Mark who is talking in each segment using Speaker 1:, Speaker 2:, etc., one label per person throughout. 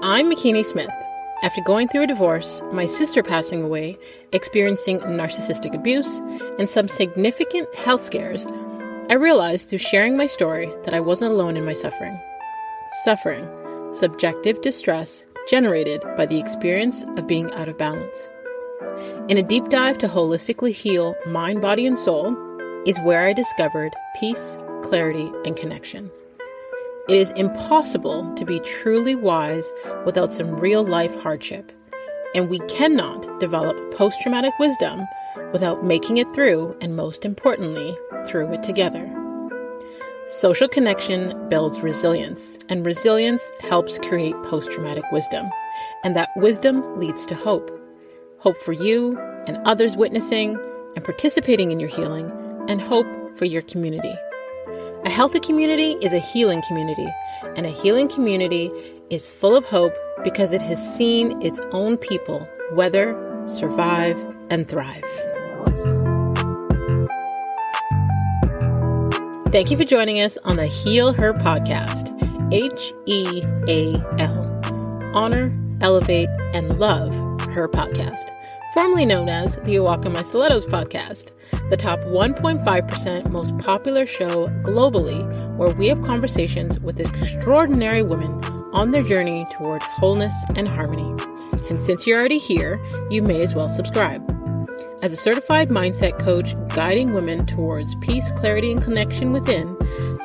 Speaker 1: I'm McKinney Smith. After going through a divorce, my sister passing away, experiencing narcissistic abuse, and some significant health scares, I realized through sharing my story that I wasn't alone in my suffering. Suffering, subjective distress generated by the experience of being out of balance. In a deep dive to holistically heal mind, body, and soul is where I discovered peace, clarity, and connection. It is impossible to be truly wise without some real-life hardship, and we cannot develop post-traumatic wisdom without making it through, and most importantly, through it together. Social connection builds resilience, and resilience helps create post-traumatic wisdom, and that wisdom leads to hope. Hope for you and others witnessing and participating in your healing, and hope for your community. A healthy community is a healing community, and a healing community is full of hope because it has seen its own people weather, survive, and thrive. Thank you for joining us on the Heal Her podcast, HEAL. Honor, elevate, and love her podcast, formerly known as the Walk in My Stilettos podcast, the top 1.5% most popular show globally, where we have conversations with extraordinary women on their journey toward wholeness and harmony. And since you're already here, you may as well subscribe. As a certified mindset coach guiding women towards peace, clarity, and connection within,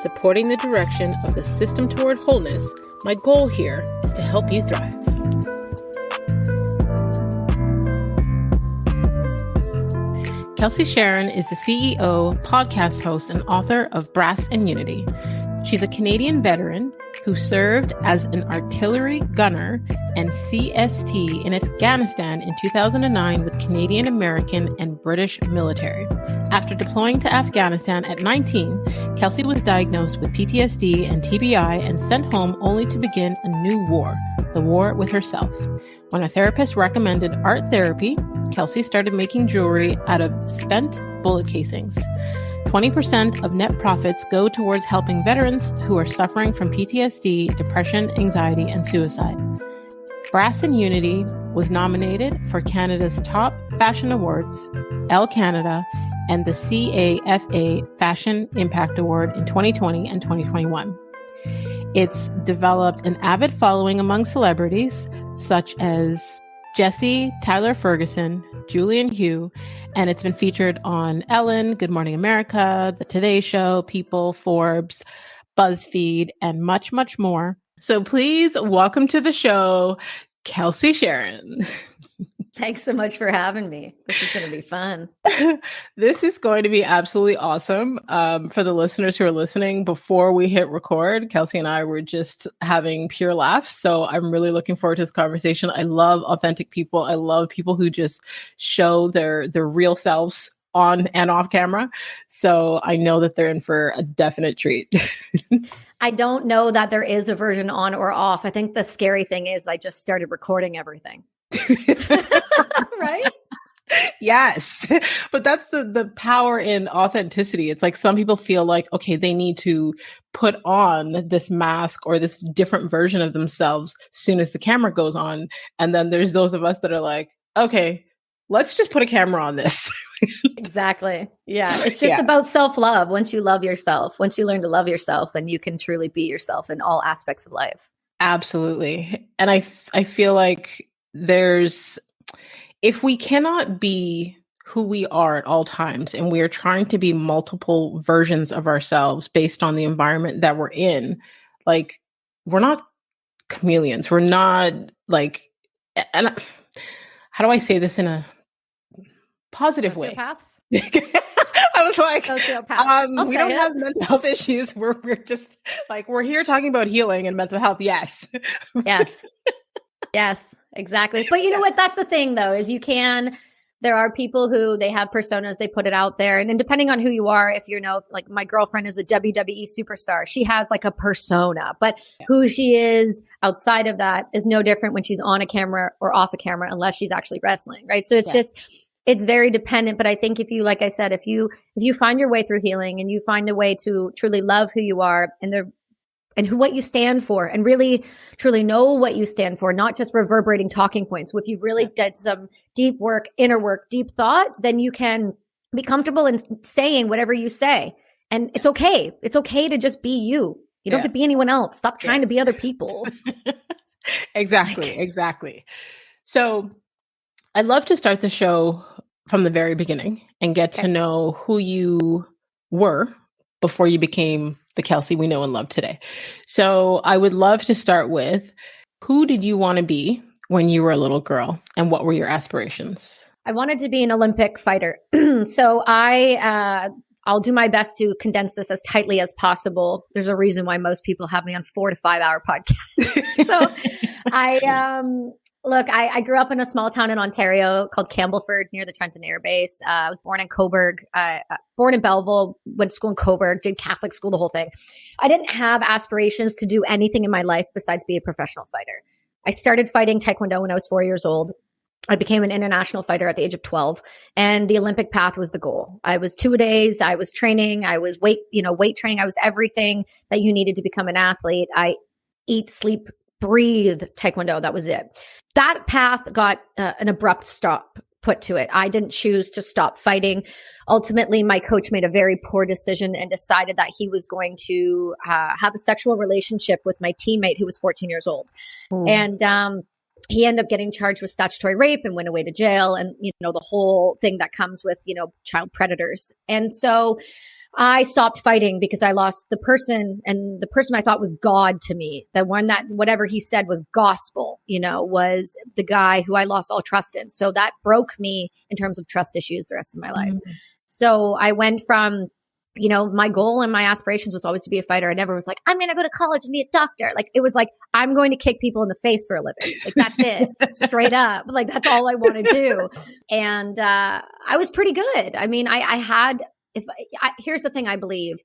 Speaker 1: supporting the direction of the system toward wholeness, my goal here is to help you thrive. Kelsi Sheren is the CEO, podcast host, and author of Brass and Unity. She's a Canadian veteran who served as an artillery gunner and CST in Afghanistan in 2009 with Canadian, American, and British military. After deploying to Afghanistan at 19, Kelsi was diagnosed with PTSD and TBI and sent home only to begin a new war, the war with herself. When a therapist recommended art therapy, Kelsi started making jewelry out of spent bullet casings. 20% of net profits go towards helping veterans who are suffering from PTSD, depression, anxiety, and suicide. Brass and Unity was nominated for Canada's top fashion awards, ELLE Canada, and the CAFA Fashion Impact Award in 2020 and 2021. It's developed an avid following among celebrities such as Jessie, Tyler Ferguson, Julianne, Hough, and it's been featured on Ellen, Good Morning America, The Today Show, People, Forbes, BuzzFeed, and much, much more. So please welcome to the show, Kelsi Sheren.
Speaker 2: Thanks so much for having me. This is going to be fun.
Speaker 1: This is going to be absolutely awesome. For the listeners who are listening, before we hit record, Kelsi and I were just having pure laughs. So I'm really looking forward to this conversation. I love authentic people. I love people who just show their real selves on and off camera. So I know that they're in for a definite treat.
Speaker 2: I don't know that there is a version on or off. I think the scary thing is I just started recording everything. Right?
Speaker 1: Yes. But that's the power in authenticity. It's like some people feel like, okay, they need to put on this mask or this different version of themselves soon as the camera goes on. And then there's those of us that are like, okay, let's just put a camera on this.
Speaker 2: Exactly. Yeah. It's just about self-love. Once you love yourself, once you learn to love yourself, then you can truly be yourself in all aspects of life.
Speaker 1: Absolutely. And I feel like if we cannot be who we are at all times, and we are trying to be multiple versions of ourselves based on the environment that we're in, like, we're not chameleons. We're not like, and how do I say this in a positive way? I was like, we don't have mental health issues. We're just like, we're here talking about healing and mental health. Yes.
Speaker 2: Yes. Yes, exactly. But you know what? That's the thing, though, is there are people who they have personas, they put it out there. And then depending on who you are, if like my girlfriend is a WWE superstar, she has like a persona, but who she is outside of that is no different when she's on a camera or off a camera, unless she's actually wrestling. Right. So it's it's very dependent. But I think if you, like I said, if you find your way through healing and you find a way to truly love who you are, and and what you stand for, and really truly know what you stand for, not just reverberating talking points. If you've really did some deep work, inner work, deep thought, then you can be comfortable in saying whatever you say. And it's okay. It's okay to just be you. You don't have to be anyone else. Stop trying to be other people.
Speaker 1: Exactly. So I'd love to start the show from the very beginning and get to know who you were before you became the Kelsie we know and love today. So I would love to start with, who did you want to be when you were a little girl, and what were your aspirations?
Speaker 2: I wanted to be an Olympic fighter. So I'll do my best to condense this as tightly as possible. There's a reason why most people have me on 4 to 5 hour podcasts. So I grew up in a small town in Ontario called Campbellford near the Trenton Air Base. I was born in Cobourg, born in Belleville, went to school in Cobourg, did Catholic school, the whole thing. I didn't have aspirations to do anything in my life besides be a professional fighter. I started fighting Taekwondo when I was 4 years old. I became an international fighter at the age of 12, and the Olympic path was the goal. I was 2-a-days. I was training. I was weight training. I was everything that you needed to become an athlete. I eat, sleep, breathe Taekwondo. That was it. That path got an abrupt stop put to it. I didn't choose to stop fighting. Ultimately, my coach made a very poor decision and decided that he was going to have a sexual relationship with my teammate who was 14 years old. And he ended up getting charged with statutory rape and went away to jail, and, the whole thing that comes with, child predators. And so I stopped fighting because I lost the person, and the person I thought was God to me, the one that whatever he said was gospel, was the guy who I lost all trust in. So that broke me in terms of trust issues the rest of my life. So I went from, my goal and my aspirations was always to be a fighter. I never was like, I'm going to go to college and be a doctor. Like, it was like, I'm going to kick people in the face for a living. Like, that's it. Straight up. Like, that's all I want to do. And I was pretty good. I mean, here's the thing I believe.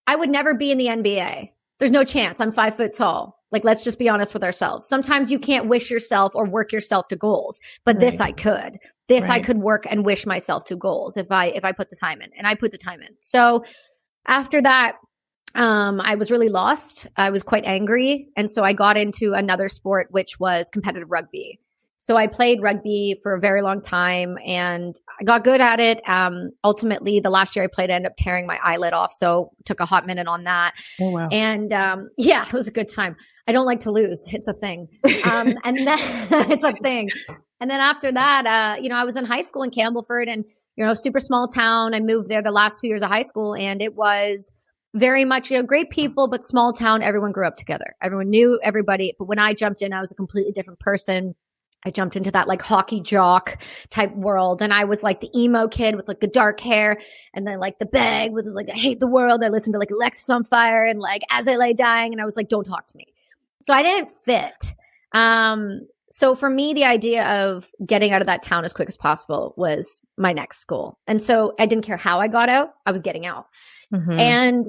Speaker 2: I would never be in the NBA. There's no chance. I'm 5 foot tall. Like, let's just be honest with ourselves. Sometimes you can't wish yourself or work yourself to goals, but this I could. I could work and wish myself to goals if I put the time in, and I put the time in. So after that, I was really lost. I was quite angry. And so I got into another sport, which was competitive rugby. So I played rugby for a very long time and I got good at it. Ultimately, the last year I played, I ended up tearing my eyelid off. So took a hot minute on that.
Speaker 1: Oh, wow.
Speaker 2: And it was a good time. I don't like to lose. It's a thing. And then it's a thing. And then after that, I was in high school in Campbellford, and, super small town. I moved there the last 2 years of high school, and it was very much, great people, but small town. Everyone grew up together. Everyone knew everybody. But when I jumped in, I was a completely different person. I jumped into that like hockey jock type world, and I was like the emo kid with like the dark hair, and then like the bag was like, I hate the world. I listened to like Alexis on Fire and like As I Lay Dying, and I was like, don't talk to me. So I didn't fit. So for me, the idea of getting out of that town as quick as possible was my next goal. And so I didn't care how I got out. I was getting out. And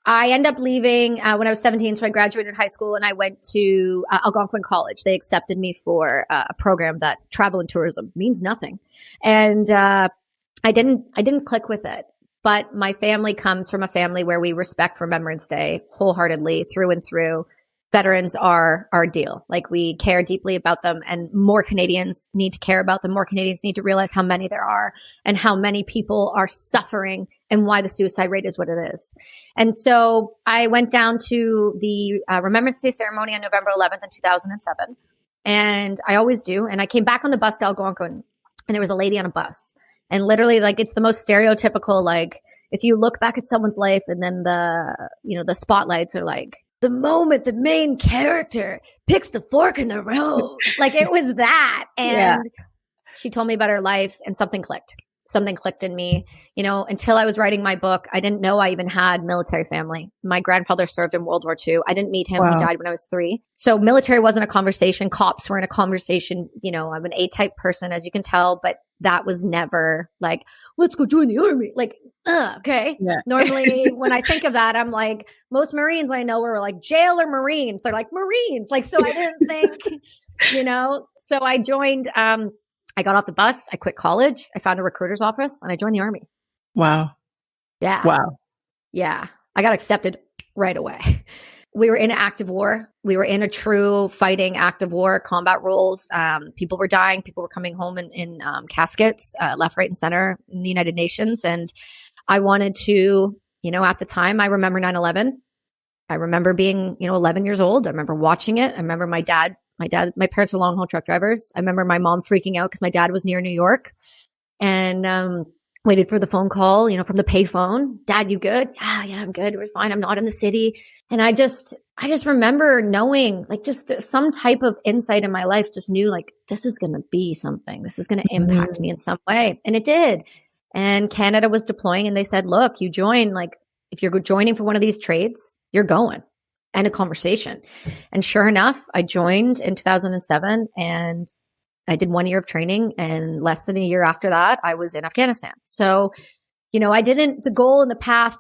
Speaker 2: I ended up leaving when I was 17. So I graduated high school and I went to Algonquin College. They accepted me for a program that travel and tourism means nothing. And I didn't click with it. But my family comes from a family where we respect Remembrance Day wholeheartedly through and through. Veterans are our deal. Like, we care deeply about them, and more Canadians need to care about them. More Canadians need to realize how many there are and how many people are suffering and why the suicide rate is what it is. And so I went down to the Remembrance Day ceremony on November 11th in 2007. And I always do. And I came back on the bus to Algonquin, and there was a lady on a bus. And literally, like, it's the most stereotypical, like, if you look back at someone's life and then the spotlights are like, the moment the main character picks the fork in the road. Like, it was that. And she told me about her life, and something clicked. Something clicked in me. Until I was writing my book, I didn't know I even had military family. My grandfather served in World War II. I didn't meet him. Wow. He died when I was 3. So military wasn't a conversation. Cops weren't a conversation. I'm an A-type person, as you can tell, but that was never like, let's go join the army. Like, okay. Yeah. Normally when I think of that, I'm like, most Marines I know were like jail or Marines. They're like Marines. Like, so I didn't think, so I joined, I got off the bus. I quit college. I found a recruiter's office and I joined the army.
Speaker 1: Wow.
Speaker 2: Yeah.
Speaker 1: Wow.
Speaker 2: Yeah. I got accepted right away. we were in an active war. We were in a true fighting active war, combat roles. People were dying. People were coming home in caskets, left, right, and center in the United Nations. And I wanted to, at the time, I remember 9/11. I remember being, 11 years old. I remember watching it. I remember my parents were long haul truck drivers. I remember my mom freaking out because my dad was near New York and waited for the phone call, from the payphone. Dad, you good? Yeah, I'm good. We're fine. I'm not in the city. And I just remember knowing, like, just some type of insight in my life, just knew, like, this is going to be something. This is going to impact me in some way. And it did. And Canada was deploying and they said, look, you join, like, if you're joining for one of these trades, you're going. And a conversation. And sure enough, I joined in 2007 and I did 1 year of training, and less than a year after that, I was in Afghanistan. So, the goal and the path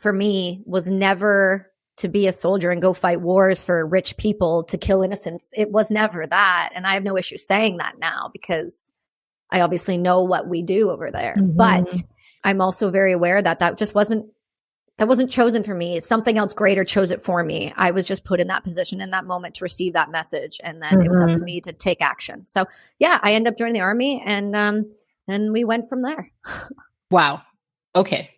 Speaker 2: for me was never to be a soldier and go fight wars for rich people to kill innocents. It was never that. And I have no issue saying that now because I obviously know what we do over there. Mm-hmm. But I'm also very aware that just wasn't chosen for me. Something else greater chose it for me. I was just put in that position in that moment to receive that message. And then it was up to me to take action. So yeah, I ended up joining the Army and we went from there.
Speaker 1: Wow. Okay.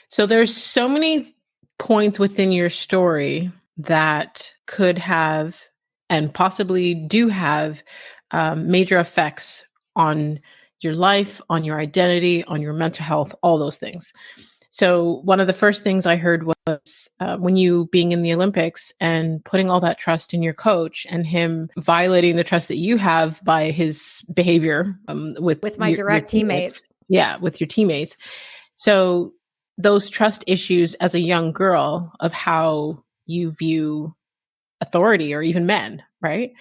Speaker 1: So there's so many points within your story that could have and possibly do have major effects on your life, on your identity, on your mental health, all those things. So one of the first things I heard was when you being in the Olympics and putting all that trust in your coach and him violating the trust that you have by his behavior with my direct teammates. Yeah, with your teammates. So those trust issues as a young girl of how you view authority or even men, right?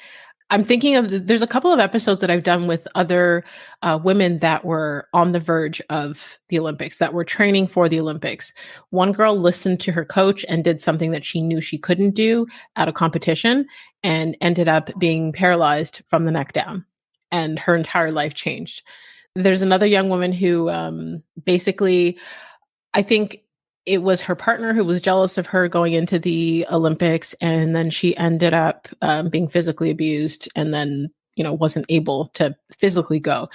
Speaker 1: I'm thinking of, there's a couple of episodes that I've done with other women that were on the verge of the Olympics, that were training for the Olympics. One girl listened to her coach and did something that she knew she couldn't do at a competition and ended up being paralyzed from the neck down, and her entire life changed. There's another young woman who basically, I think it was her partner who was jealous of her going into the Olympics, and then she ended up being physically abused and then, wasn't able to physically go.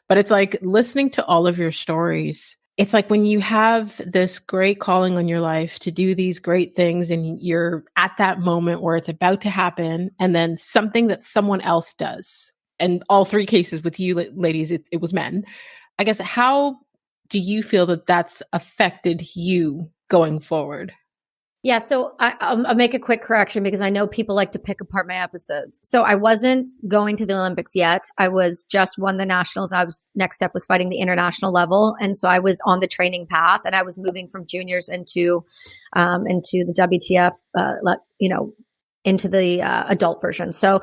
Speaker 1: But it's like listening to all of your stories. It's like when you have this great calling on your life to do these great things and you're at that moment where it's about to happen, and then something that someone else does. And all three cases with you ladies, it was men. I guess, how do you feel that that's affected you going forward?
Speaker 2: Yeah, so I'll make a quick correction because I know people like to pick apart my episodes. So I wasn't going to the Olympics yet. I was just won the nationals. Next step was fighting the international level. And so I was on the training path and I was moving from juniors into the WTF, into the adult version. So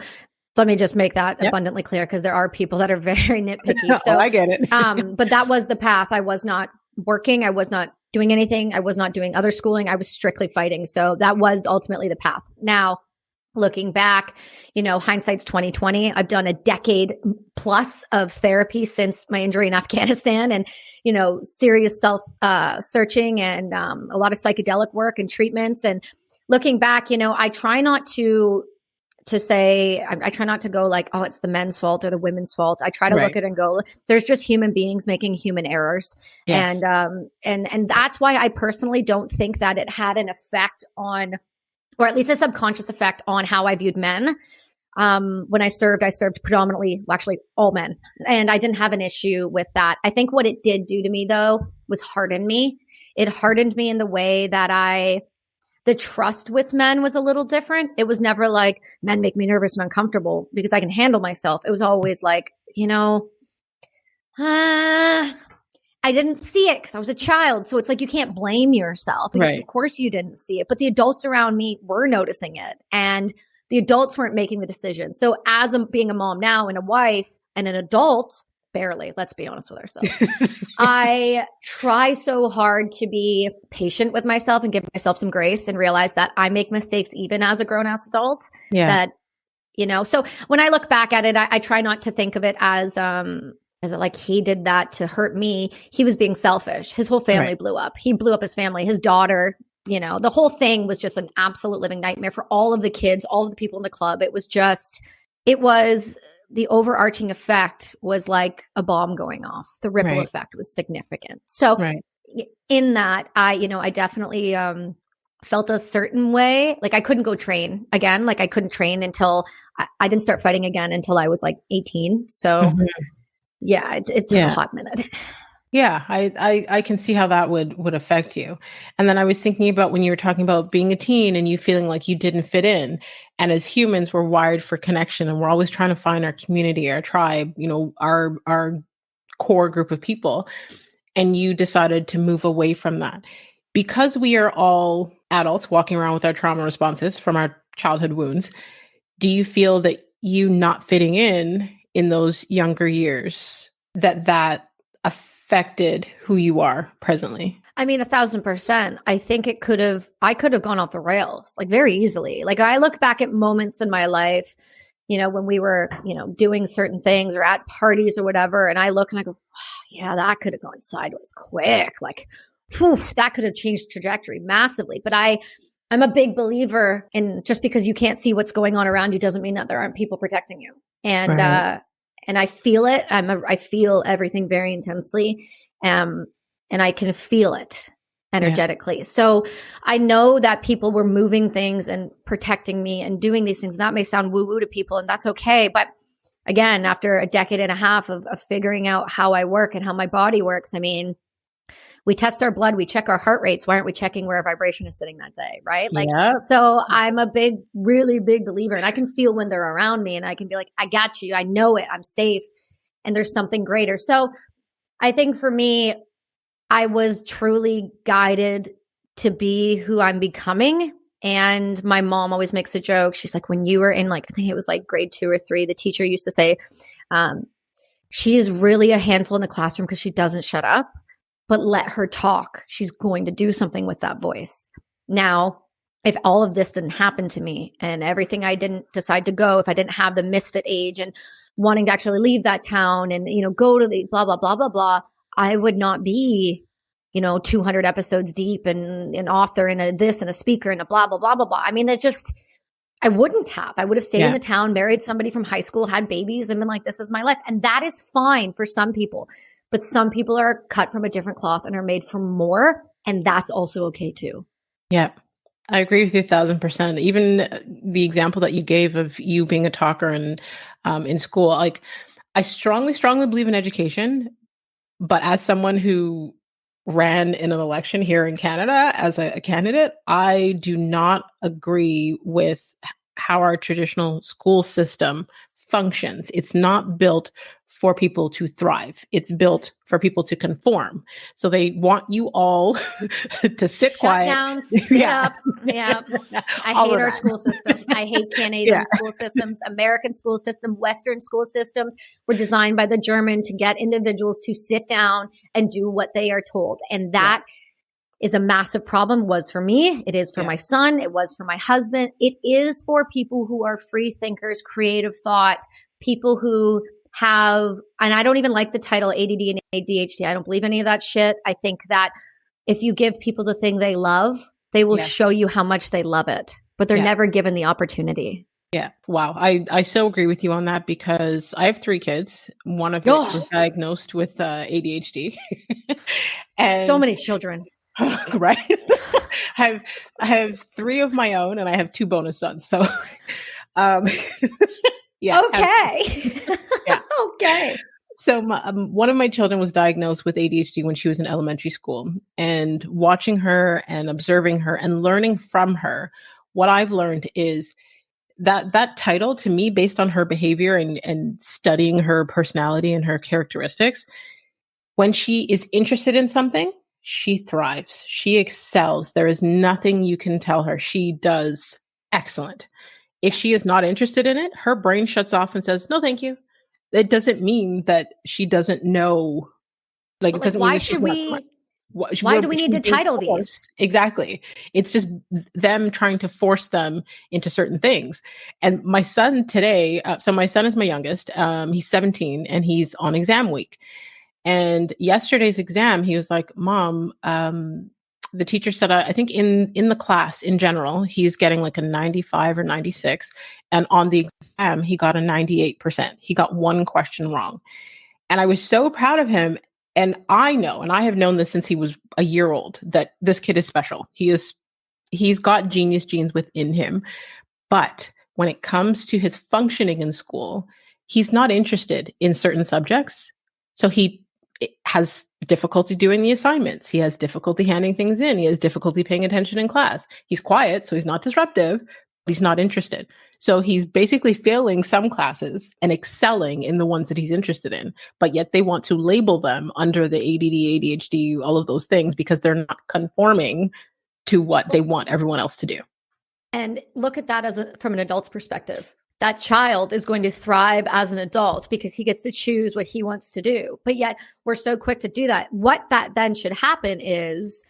Speaker 2: let me just make that abundantly clear because there are people that are very nitpicky. So
Speaker 1: I get it.
Speaker 2: But that was the path. I was not working. I was not doing anything. I was not doing other schooling. I was strictly fighting. So that was ultimately the path. Now, looking back, hindsight's 2020. I've done a decade plus of therapy since my injury in Afghanistan and, serious self searching and a lot of psychedelic work and treatments. And looking back, I try not to say, I try not to go like, oh, it's the men's fault or the women's fault. I try to look at it and go, there's just human beings making human errors. Yes. And that's why I personally don't think that it had an effect on, or at least a subconscious effect on how I viewed men. When I served predominantly, actually all men, and I didn't have an issue with that. I think what it did do to me though was harden me. It hardened me in the way that the trust with men was a little different. It was never like, men make me nervous and uncomfortable because I can handle myself. It was always like, I didn't see it because I was a child. So it's like, you can't blame yourself because of course you didn't see it, but the adults around me were noticing it and the adults weren't making the decision. So as being a mom now and a wife and an adult, barely, let's be honest with ourselves. I try so hard to be patient with myself and give myself some grace and realize that I make mistakes even as a grown-ass adult. Yeah. So when I look back at it, I try not to think of it as it like he did that to hurt me. He was being selfish. His whole family blew up. He blew up his family. His daughter the whole thing was just an absolute living nightmare for all of the kids, all of the people in the club. It was the overarching effect was like a bomb going off. The ripple effect was significant. So in that, I definitely felt a certain way. Like I couldn't go train again. Like I couldn't train until I didn't start fighting again until I was like 18. So it took a hot minute.
Speaker 1: Yeah, I can see how that would affect you. And then I was thinking about when you were talking about being a teen and you feeling like you didn't fit in. And as humans, we're wired for connection and we're always trying to find our community, our tribe, our core group of people. And you decided to move away from that. Because we are all adults walking around with our trauma responses from our childhood wounds, do you feel that you not fitting in those younger years, that affected who you are presently?
Speaker 2: I mean, 1,000%. I think I could have gone off the rails like very easily. Like I look back at moments in my life, when we were, doing certain things or at parties or whatever. And I look and I go, yeah, that could have gone sideways quick. Like, that could have changed trajectory massively. But I'm a big believer in just because you can't see what's going on around you doesn't mean that there aren't people protecting you. And, and I feel it. I feel everything very intensely. And I can feel it energetically. So I know that people were moving things and protecting me and doing these things. That may sound woo-woo to people and that's okay. But again, after a decade and a half of figuring out how I work and how my body works, I mean, we test our blood, we check our heart rates. Why aren't we checking where our vibration is sitting that day? Right. So I'm a really big believer and I can feel when they're around me and I can be like, I got you. I know it. I'm safe. And there's something greater. So I think for me, I was truly guided to be who I'm becoming. And my mom always makes a joke. She's like, when you were in I think it was like grade 2 or 3, the teacher used to say, she is really a handful in the classroom because she doesn't shut up. But let her talk. She's going to do something with that voice. Now, if all of this didn't happen to me and everything I didn't decide to go, if I didn't have the misfit age and wanting to actually leave that town and, go to the blah, blah, blah, blah, blah, I would not be, 200 episodes deep and an author and a this and a speaker and a blah, blah, blah, blah, blah. I mean, I wouldn't have. I would have stayed in the town, married somebody from high school, had babies and been like, this is my life. And that is fine for some people. But some people are cut from a different cloth and are made for more. And that's also okay too.
Speaker 1: Yeah, I agree with you 1,000%. Even the example that you gave of you being a talker and in school, like I strongly believe in education. But as someone who ran in an election here in Canada as a candidate, I do not agree with how our traditional school system functions. It's not built for people to thrive. It's built for people to conform. So they want you all to sit quiet.
Speaker 2: Down, sit up. Yeah. I hate our school system. I hate Canadian school systems, American school system, Western school systems were designed by the German to get individuals to sit down and do what they are told. And that is a massive problem. Was for me. It is for my son. It was for my husband. It is for people who are free thinkers, creative thought, people who have, and I don't even like the title ADD and ADHD. I don't believe any of that shit. I think that if you give people the thing they love, they will show you how much they love it, but they're never given the opportunity.
Speaker 1: Yeah. Wow. I so agree with you on that because I have 3 kids. One of which was diagnosed with ADHD.
Speaker 2: And so many children.
Speaker 1: Right. I have 3 of my own and I have 2 bonus sons. So, yeah.
Speaker 2: Okay. Okay.
Speaker 1: So one of my children was diagnosed with ADHD when she was in elementary school, and watching her and observing her and learning from her, what I've learned is that title to me, based on her behavior and studying her personality and her characteristics, when she is interested in something, she thrives. She excels. There is nothing you can tell her. She does excellent. If she is not interested in it, her brain shuts off and says, no, thank you. It doesn't mean that she doesn't know. Like, it doesn't
Speaker 2: why
Speaker 1: mean
Speaker 2: why do we need to title these?
Speaker 1: Exactly. It's just them trying to force them into certain things. And my son today, so my son is my youngest. He's 17 and he's on exam week. And yesterday's exam, he was like, Mom, the teacher said, I think in the class in general, he's getting like a 95 or 96. And on the exam, he got a 98%. He got one question wrong. And I was so proud of him. And I know, and I have known this since he was a year old, that this kid is special. He's got genius genes within him. But when it comes to his functioning in school, he's not interested in certain subjects. So he has difficulty doing the assignments. He has difficulty handing things in. He has difficulty paying attention in class. He's quiet, so he's not disruptive, but he's not interested. So he's basically failing some classes and excelling in the ones that he's interested in, but yet they want to label them under the ADD, ADHD, all of those things because they're not conforming to what they want everyone else to do.
Speaker 2: And look at that from an adult's perspective. That child is going to thrive as an adult because he gets to choose what he wants to do. But yet we're so quick to do that. What that then should happen is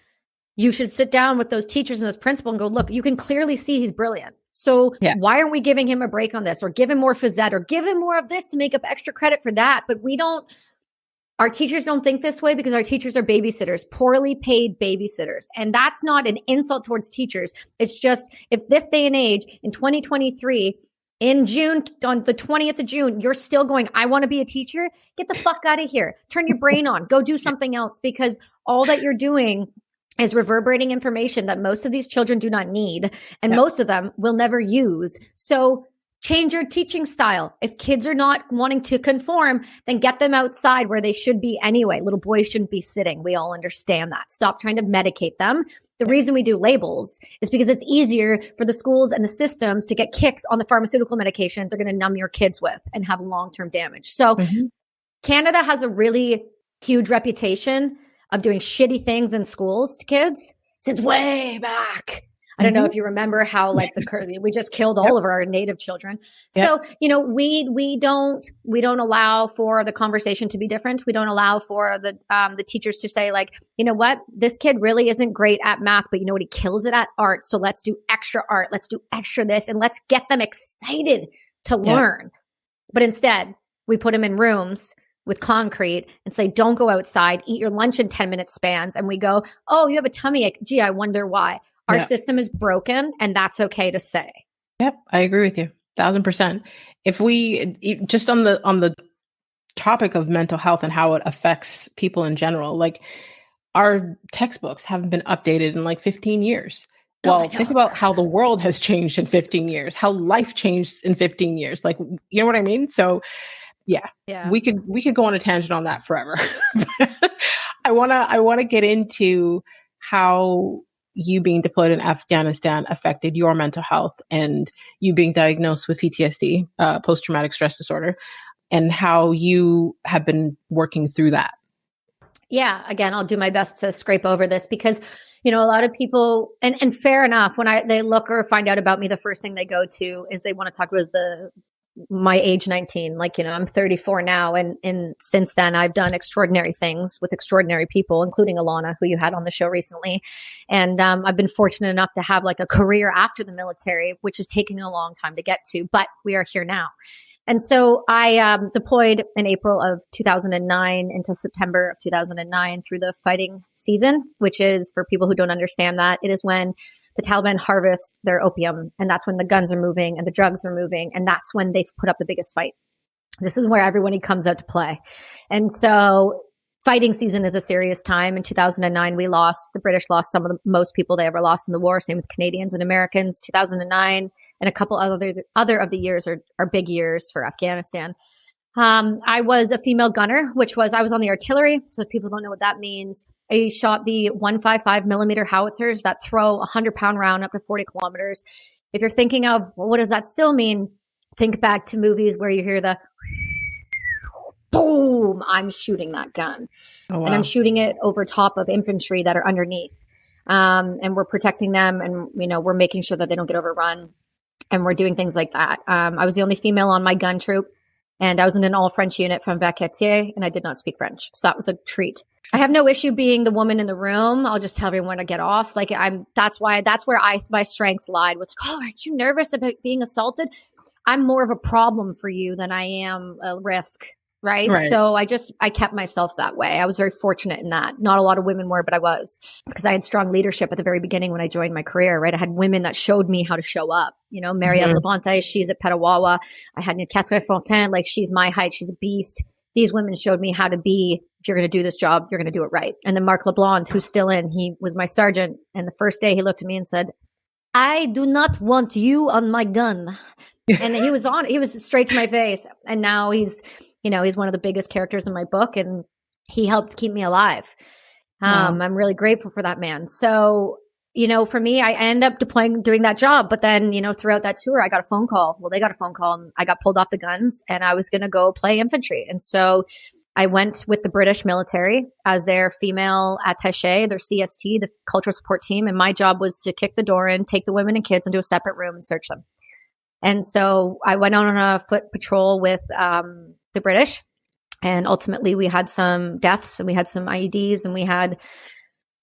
Speaker 2: you should sit down with those teachers and those principals and go, look, you can clearly see he's brilliant. So why aren't we giving him a break on this, or give him more phys ed, or give him more of this to make up extra credit for that? But our teachers don't think this way because our teachers are babysitters, poorly paid babysitters. And that's not an insult towards teachers. It's just, if this day and age in 2023, in June, on the 20th of June, you're still going, I want to be a teacher. Get the fuck out of here. Turn your brain on. Go do something else, because all that you're doing is reverberating information that most of these children do not need. And most of them will never use. So change your teaching style. If kids are not wanting to conform, then get them outside where they should be anyway. Little boys shouldn't be sitting. We all understand that. Stop trying to medicate them. The reason we do labels is because it's easier for the schools and the systems to get kicks on the pharmaceutical medication they're going to numb your kids with and have long-term damage. So Canada has a really huge reputation of doing shitty things in schools to kids since way back. I don't know if you remember how we just killed all of our native children. So, we don't allow for the conversation to be different. We don't allow for the teachers to say, like, you know what, this kid really isn't great at math, but you know what, he kills it at art. So let's do extra art. Let's do extra this, and let's get them excited to learn. But instead we put them in rooms with concrete and say, don't go outside, eat your lunch in 10-minute spans. And we go, oh, you have a tummy ache. Gee, I wonder why. Our system is broken, and that's okay to say.
Speaker 1: Yep, I agree with you 1,000%. If we just on the topic of mental health and how it affects people in general, like our textbooks haven't been updated in like 15 years. Well, think about how the world has changed in 15 years, how life changed in 15 years. Like, you know what I mean? So we could go on a tangent on that forever. I want to get into how you being deployed in Afghanistan affected your mental health, and you being diagnosed with PTSD, post-traumatic stress disorder, and how you have been working through that.
Speaker 2: Yeah. Again, I'll do my best to scrape over this because, a lot of people, and fair enough, when they look or find out about me, the first thing they go to is they want to talk about my age 19. Like, I'm 34 now. And since then I've done extraordinary things with extraordinary people, including Alana, who you had on the show recently. And I've been fortunate enough to have like a career after the military, which is taking a long time to get to, but we are here now. And so I deployed in April of 2009 until September of 2009 through the fighting season, which is, for people who don't understand that, it is when the Taliban harvest their opium, and that's when the guns are moving and the drugs are moving, and that's when they've put up the biggest fight. This is where everybody comes out to play. And so fighting season is a serious time. In 2009, the British lost some of the most people they ever lost in the war, same with Canadians and Americans. 2009 and a couple other of the years are big years for Afghanistan. I was a female gunner, I was on the artillery. So if people don't know what that means, I shot the 155 millimeter howitzers that throw a 100-pound round up to 40 kilometers. If you're thinking of, well, what does that still mean? Think back to movies where you hear the boom. I'm shooting that gun. Oh, wow. And I'm shooting it over top of infantry that are underneath. And we're protecting them, and, we're making sure that they don't get overrun. And we're doing things like that. I was the only female on my gun troop. And I was in an all-French unit from Vaquetier, and I did not speak French. So that was a treat. I have no issue being the woman in the room. I'll just tell everyone to get off. Like, that's where my strengths lied with, oh, aren't you nervous about being assaulted? I'm more of a problem for you than I am a risk. Right. So I kept myself that way. I was very fortunate in that. Not a lot of women were, but I was. It's because I had strong leadership at the very beginning when I joined my career, right? I had women that showed me how to show up. You know, Mariette Labonte, she's at Petawawa. I had Catherine Fontaine, like she's my height. She's a beast. These women showed me how to be, if you're going to do this job, you're going to do it right. And then Marc LeBlanc, who's still in, he was my sergeant. And the first day he looked at me and said, I do not want you on my gun. And he was straight to my face. And now he's one of the biggest characters in my book, and he helped keep me alive. I'm really grateful for that man. So, for me, I end up doing that job. But then, throughout that tour, I got a phone call. Well, they got a phone call and I got pulled off the guns and I was going to go play infantry. And so I went with the British military as their female attaché, their CST, the cultural support team. And my job was to kick the door in, take the women and kids into a separate room and search them. And so I went on a foot patrol with the British, and ultimately we had some deaths and we had some IEDs and we had,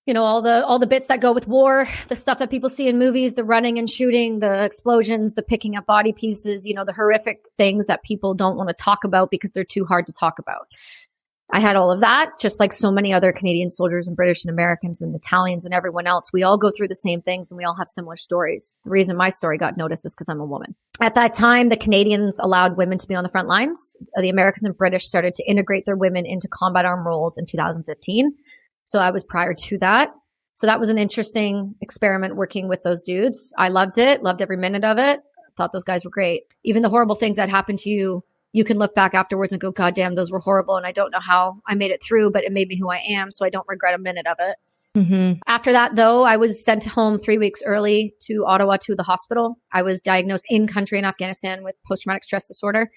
Speaker 2: all the bits that go with war, the stuff that people see in movies, the running and shooting, the explosions, the picking up body pieces, the horrific things that people don't want to talk about because they're too hard to talk about. I had all of that, just like so many other Canadian soldiers and British and Americans and Italians and everyone else. We all go through the same things and we all have similar stories. The reason my story got noticed is because I'm a woman. At that time, the Canadians allowed women to be on the front lines. The Americans and British started to integrate their women into combat arm roles in 2015. So I was prior to that. So that was an interesting experiment working with those dudes. I loved it, loved every minute of it. Thought those guys were great. Even the horrible things that happened to you, you can look back afterwards and go, God damn, those were horrible. And I don't know how I made it through, but it made me who I am. So I don't regret a minute of it. Mm-hmm. After that, though, I was sent home 3 weeks early to Ottawa to the hospital. I was diagnosed in country in Afghanistan with post-traumatic stress disorder.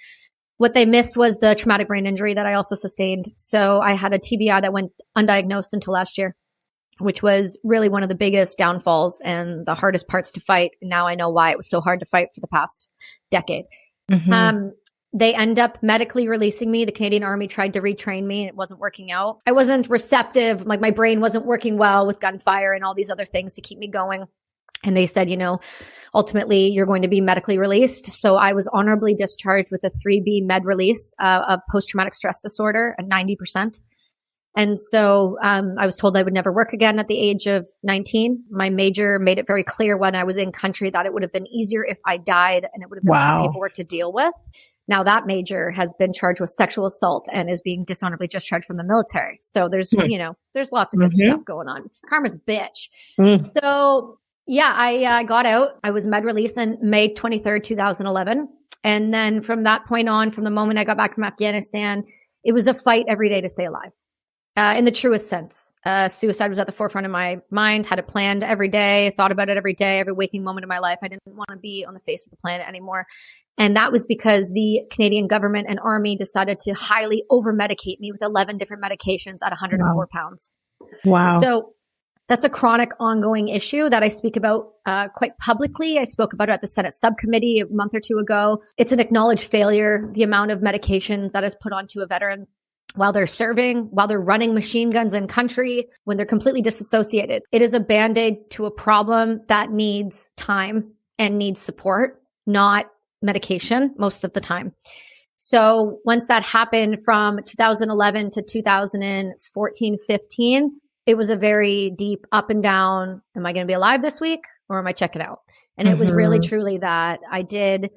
Speaker 2: What they missed was the traumatic brain injury that I also sustained. So I had a TBI that went undiagnosed until last year, which was really one of the biggest downfalls and the hardest parts to fight. Now I know why it was so hard to fight for the past decade. Mm-hmm. They end up medically releasing me. The Canadian Army tried to retrain me. It wasn't working out. I wasn't receptive. Like my brain wasn't working well with gunfire and all these other things to keep me going. And they said, ultimately you're going to be medically released. So I was honorably discharged with a 3B med release of post-traumatic stress disorder at 90%. And so I was told I would never work again at the age of 19. My major made it very clear when I was in country that it would have been easier if I died and it would have been less paperwork to deal with. Now that major has been charged with sexual assault and is being dishonorably discharged from the military. So there's, there's lots of good stuff going on. Karma's a bitch. So yeah, I got out. I was med release on May 23rd, 2011. And then from that point on, from the moment I got back from Afghanistan, it was a fight every day to stay alive. In the truest sense. Suicide was at the forefront of my mind, had it planned every day, thought about it every day, every waking moment of my life. I didn't want to be on the face of the planet anymore. And that was because the Canadian government and army decided to highly over-medicate me with 11 different medications at 104 pounds. Wow. So that's a chronic ongoing issue that I speak about quite publicly. I spoke about it at the Senate subcommittee a month or two ago. It's an acknowledged failure, the amount of medications that is put onto a veteran while they're serving, while they're running machine guns in country, when they're completely disassociated. It is a Band-Aid to a problem that needs time and needs support, not medication most of the time. So once that happened from 2011 to 2014, 15, it was a very deep up and down. Am I going to be alive this week or am I checking out? And it was really, truly that. I did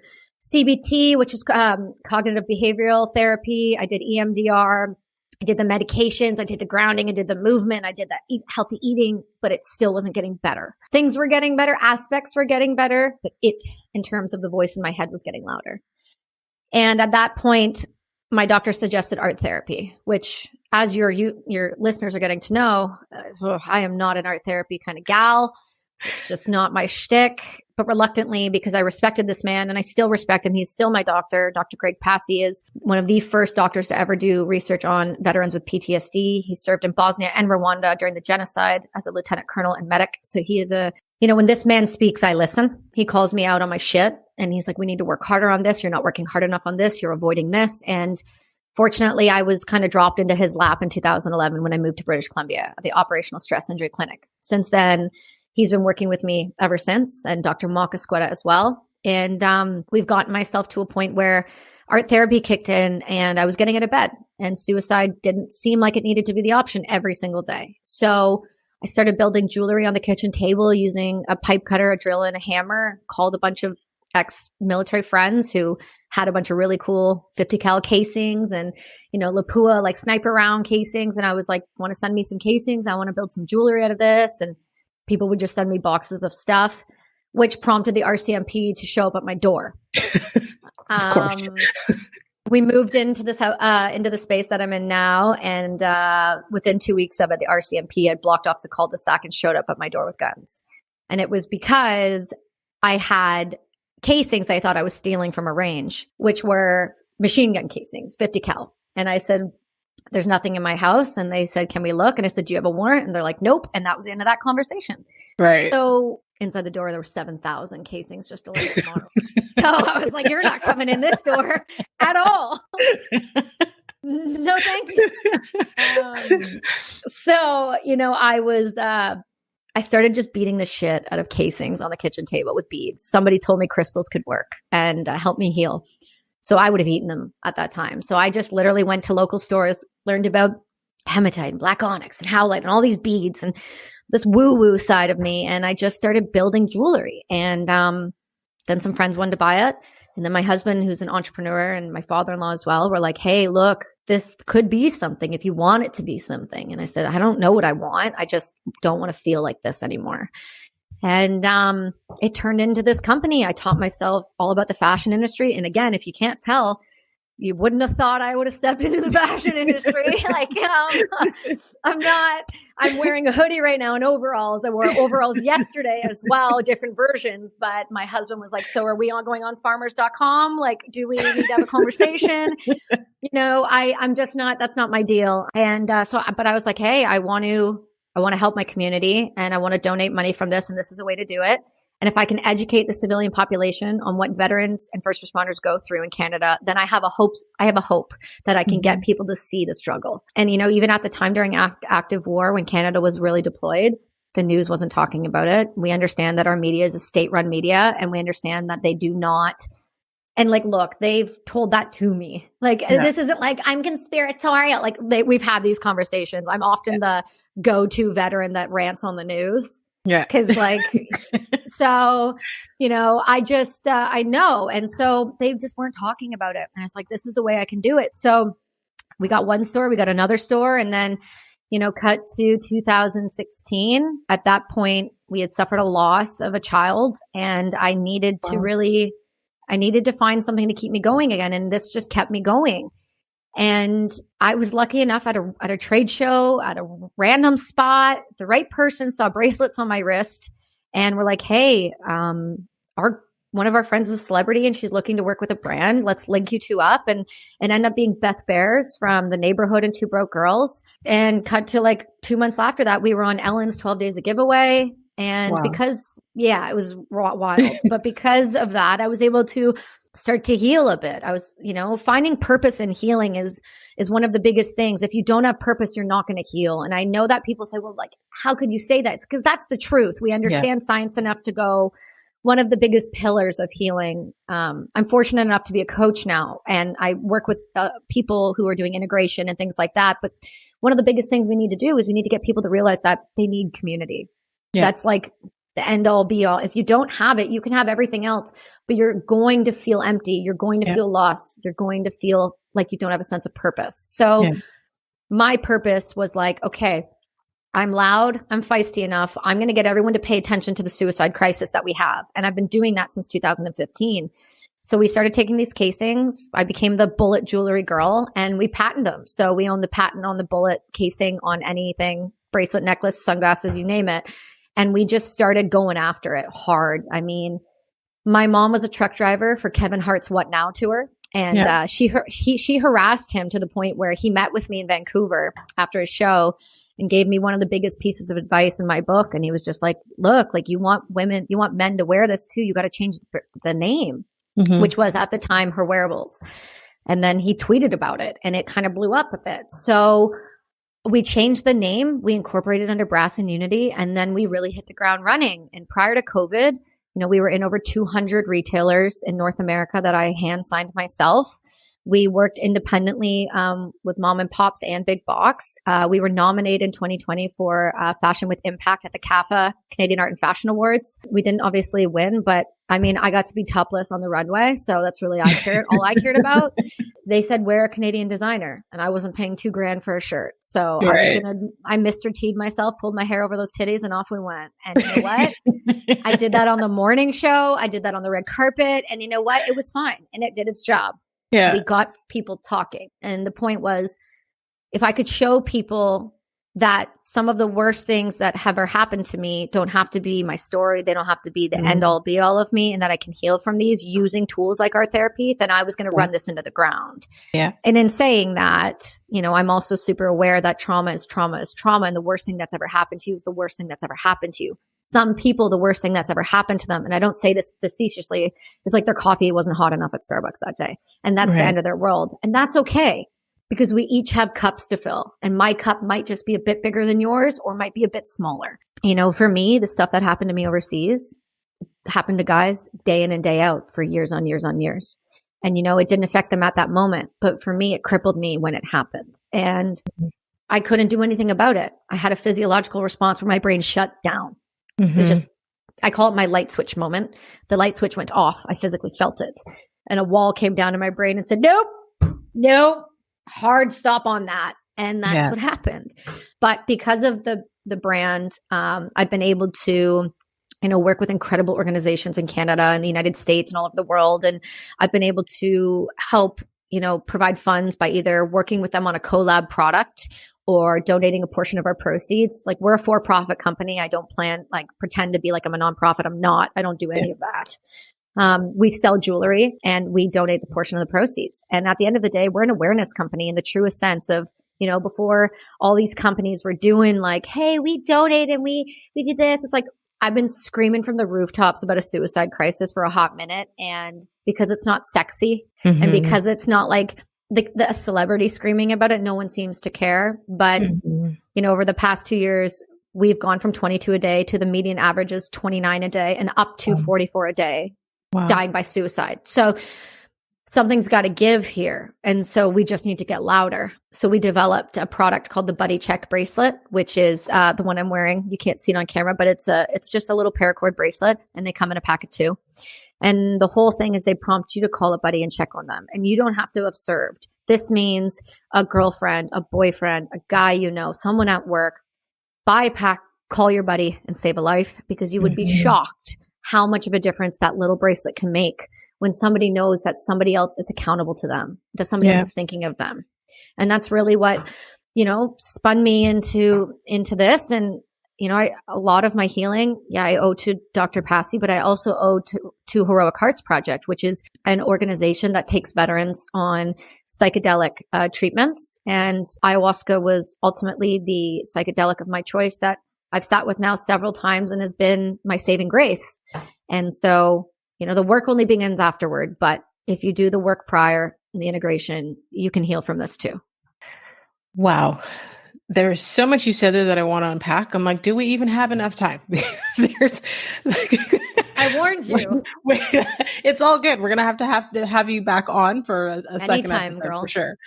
Speaker 2: CBT, which is cognitive behavioral therapy. I did EMDR. I did the medications. I did the grounding. I did the movement. I did the healthy eating, but it still wasn't getting better. Things were getting better. Aspects were getting better, but it, in terms of the voice in my head, was getting louder. And at that point, my doctor suggested art therapy, which, as your listeners are getting to know, I am not an art therapy kind of gal. It's just not my shtick. But reluctantly, because I respected this man and I still respect him. He's still my doctor. Dr. Greg Passy is one of the first doctors to ever do research on veterans with PTSD. He served in Bosnia and Rwanda during the genocide as a lieutenant colonel and medic. So he is when this man speaks, I listen. He calls me out on my shit and he's like, we need to work harder on this. You're not working hard enough on this. You're avoiding this. And fortunately, I was kind of dropped into his lap in 2011 when I moved to British Columbia at the Operational Stress Injury Clinic. Since then, he's been working with me ever since, and Dr. Maka Squetta as well. And we've gotten myself to a point where art therapy kicked in and I was getting out of bed, and suicide didn't seem like it needed to be the option every single day. So I started building jewelry on the kitchen table using a pipe cutter, a drill, and a hammer. Called a bunch of ex-military friends who had a bunch of really cool 50 cal casings and, Lapua, like sniper round casings. And I was like, want to send me some casings? I want to build some jewelry out of this. And people would just send me boxes of stuff, which prompted the RCMP to show up at my door.
Speaker 1: Of course.
Speaker 2: We moved into this into the space that I'm in now, and within 2 weeks of it, the RCMP had blocked off the cul-de-sac and showed up at my door with guns. And it was because I had casings I thought I was stealing from a range, which were machine gun casings, 50 cal. And I said, there's nothing in my house. And they said, can we look? And I said, do you have a warrant? And they're like, nope. And that was the end of that conversation.
Speaker 1: Right.
Speaker 2: So inside the door, there were 7,000 casings just delivered tomorrow. So I was like, you're not coming in this door at all. No, thank you. I started just beating the shit out of casings on the kitchen table with beads. Somebody told me crystals could work and help me heal. So I would have eaten them at that time. So I just literally went to local stores, learned about hematite and black onyx and howlite and all these beads and this woo-woo side of me. And I just started building jewelry. And then some friends wanted to buy it. And then my husband, who's an entrepreneur, and my father-in-law as well, were like, hey, look, this could be something if you want it to be something. And I said, I don't know what I want. I just don't want to feel like this anymore. And it turned into this company. I taught myself all about the fashion industry. And again, if you can't tell, you wouldn't have thought I would have stepped into the fashion industry. I'm wearing a hoodie right now and overalls. I wore overalls yesterday as well, different versions. But my husband was like, so are we all going on farmers.com? Like, do we need to have a conversation? I'm just not, that's not my deal. And but I was like, hey, I want to help my community and I want to donate money from this. And this is a way to do it. And if I can educate the civilian population on what veterans and first responders go through in Canada, then I have a hope that I can get people to see the struggle. And, even at the time during active war, when Canada was really deployed, the news wasn't talking about it. We understand that our media is a state-run media, and we understand that they do not. And look, they've told that to me. This isn't like I'm conspiratorial. We've had these conversations. I'm often the go-to veteran that rants on the news.
Speaker 1: Yeah.
Speaker 2: Cause I know. And so they just weren't talking about it. And it's like, this is the way I can do it. So we got one store, we got another store. And then, cut to 2016. At that point, we had suffered a loss of a child and I needed to find something to keep me going again. And this just kept me going. And I was lucky enough at a trade show, at a random spot, the right person saw bracelets on my wrist and were like, hey, one of our friends is a celebrity and she's looking to work with a brand. Let's link you two up and end up being Beth Bears from the neighborhood and Two Broke Girls. And cut to 2 months after that, we were on Ellen's 12 Days of Giveaway. And because, it was wild. But because of that, I was able to start to heal a bit. I was, finding purpose in healing is one of the biggest things. If you don't have purpose, you're not going to heal. And I know that people say, well, how could you say that? It's because that's the truth. We understand science enough to go, one of the biggest pillars of healing. I'm fortunate enough to be a coach now, and I work with people who are doing integration and things like that. But one of the biggest things we need to do is we need to get people to realize that they need community. Yeah. That's the end all be all. If you don't have it, you can have everything else, but you're going to feel empty. You're going to feel lost. You're going to feel like you don't have a sense of purpose. So my purpose was okay, I'm loud. I'm feisty enough. I'm going to get everyone to pay attention to the suicide crisis that we have. And I've been doing that since 2015. So we started taking these casings. I became the bullet jewelry girl and we patented them. So we own the patent on the bullet casing on anything, bracelet, necklace, sunglasses, you name it. And we just started going after it hard. I mean, my mom was a truck driver for Kevin Hart's What Now tour. And she harassed him to the point where he met with me in Vancouver after his show and gave me one of the biggest pieces of advice in my book. And he was just like, look, you want men to wear this too. You got to change the name, which was at the time Her Wearables. And then he tweeted about it and it kind of blew up a bit. So we changed the name, we incorporated under Brass and Unity, and then we really hit the ground running. And prior to COVID, we were in over 200 retailers in North America that I hand signed myself. We worked independently with mom and pops and big box. We were nominated in 2020 for Fashion with Impact at the CAFA Canadian Art and Fashion Awards. We didn't obviously win, but I mean, I got to be topless on the runway. So that's really all I cared about. They said, wear a Canadian designer. And I wasn't paying $2,000 for a shirt. So
Speaker 1: Right.
Speaker 2: I Mr. T'd myself, pulled my hair over those titties, and off we went. And you know what? I did that on the morning show. I did that on the red carpet. And you know what? It was fine. And it did its job.
Speaker 1: Yeah.
Speaker 2: We got people talking. And the point was, if I could show people that some of the worst things that have ever happened to me don't have to be my story, they don't have to be the end all be all of me, and that I can heal from these using tools like art therapy, then I was going to run this into the ground.
Speaker 1: Yeah.
Speaker 2: And in saying that, you know, I'm also super aware that trauma is trauma is trauma, and the worst thing that's ever happened to you is the worst thing that's ever happened to you. Some people, the worst thing that's ever happened to them, and I don't say this facetiously, is like their coffee wasn't hot enough at Starbucks that day. And that's the end of their world. And that's okay, because we each have cups to fill. And my cup might just be a bit bigger than yours, or might be a bit smaller. You know, for me, the stuff that happened to me overseas happened to guys day in and day out for years on years on years. And, you know, it didn't affect them at that moment. But for me, it crippled me when it happened. And I couldn't do anything about it. I had a physiological response where my brain shut down. It just, I call it my light switch moment. The light switch went off. I physically felt it. And a wall came down in my brain and said, nope, hard stop on that. And that's what happened. But because of the brand, I've been able to, you know, work with incredible organizations in Canada and the United States and all over the world. And I've been able to help, you know, provide funds by either working with them on a collab product or donating a portion of our proceeds. Like, we're a for-profit company. I don't pretend to be like I'm a nonprofit. I'm not. I don't do any of that. We sell jewelry and we donate the portion of the proceeds. And at the end of the day, we're an awareness company in the truest sense of, you know, before all these companies were doing like, hey, we donate and we did this. It's like, I've been screaming from the rooftops about a suicide crisis for a hot minute. And because it's not sexy and because it's not like the celebrity screaming about it, no one seems to care. But, you know, over the past 2 years, we've gone from 22 a day to the median average is 29 a day and up to 44 a day dying by suicide. So something's got to give here. And so we just need to get louder. So we developed a product called the Buddy Check bracelet, which is the one I'm wearing. You can't see it on camera, but it's just a little paracord bracelet, and they come in a pack of 2. And the whole thing is they prompt you to call a buddy and check on them. And you don't have to have served. This means a girlfriend, a boyfriend, a guy you know, someone at work. Buy a pack, call your buddy, and save a life, because you would be shocked how much of a difference that little bracelet can make when somebody knows that somebody else is accountable to them, that somebody else is thinking of them. And that's really what, you know, spun me into this. And, you know, a lot of my healing, I owe to Dr. Passy, but I also owe to Heroic Hearts Project, which is an organization that takes veterans on psychedelic treatments. And ayahuasca was ultimately the psychedelic of my choice that I've sat with now several times and has been my saving grace. And so, you know, the work only begins afterward, but if you do the work prior and the integration, you can heal from this too.
Speaker 1: Wow. There's so much you said there that I want to unpack. I'm like, do we even have enough time?
Speaker 2: I warned you.
Speaker 1: It's all good. We're going to have you back on for a second episode,
Speaker 2: girl.
Speaker 1: For sure.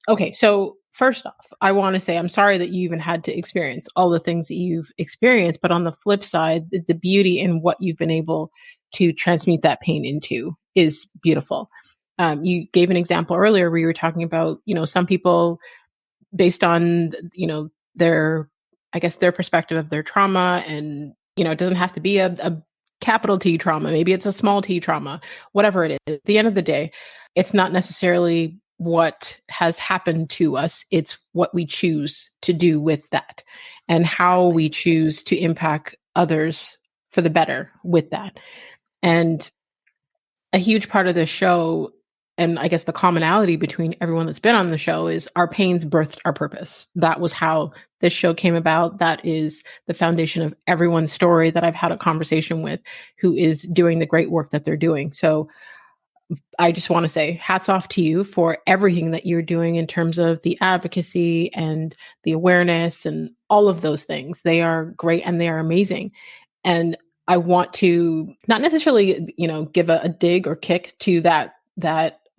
Speaker 1: Okay. So first off, I want to say I'm sorry that you even had to experience all the things that you've experienced, but on the flip side, the beauty in what you've been able to transmute that pain into is beautiful. You gave an example earlier where you were talking about, you know, some people based on, you know, their perspective of their trauma, and, you know, it doesn't have to be a capital T trauma. Maybe it's a small T trauma, whatever it is. At the end of the day, it's not necessarily what has happened to us. It's what we choose to do with that and how we choose to impact others for the better with that. And a huge part of this show, and I guess the commonality between everyone that's been on the show, is our pains birthed our purpose. That was how this show came about. That is the foundation of everyone's story that I've had a conversation with who is doing the great work that they're doing. So I just want to say hats off to you for everything that you're doing in terms of the advocacy and the awareness and all of those things. They are great and they are amazing. And I want to not necessarily, you know, give a dig or kick to that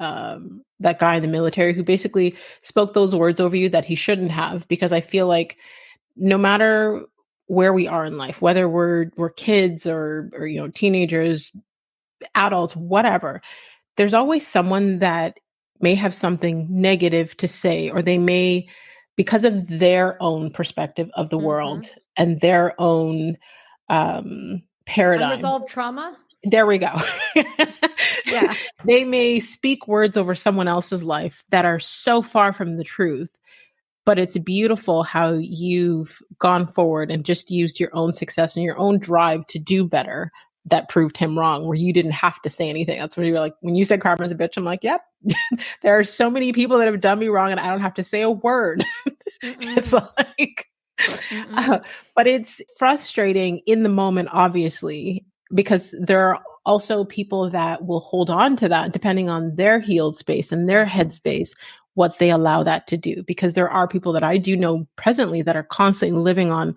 Speaker 1: that guy in the military who basically spoke those words over you that he shouldn't have, because I feel like no matter where we are in life, whether we're kids or teenagers, adults, whatever, there's always someone that may have something negative to say, or they may, because of their own perspective of the world and their own paradigm.
Speaker 2: Unresolved trauma.
Speaker 1: There we go.
Speaker 2: Yeah.
Speaker 1: They may speak words over someone else's life that are so far from the truth, but it's beautiful how you've gone forward and just used your own success and your own drive to do better that proved him wrong, where you didn't have to say anything. That's where you were like, when you said karma's a bitch, I'm like, yep, there are so many people that have done me wrong and I don't have to say a word. It's like, but it's frustrating in the moment, obviously, because there are also people that will hold on to that depending on their healed space and their headspace, what they allow that to do. Because there are people that I do know presently that are constantly living on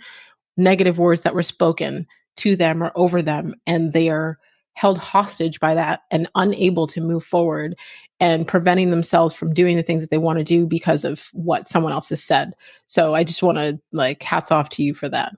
Speaker 1: negative words that were spoken to them or over them, and they are held hostage by that and unable to move forward and preventing themselves from doing the things that they want to do because of what someone else has said. So I just want to hats off to you for that.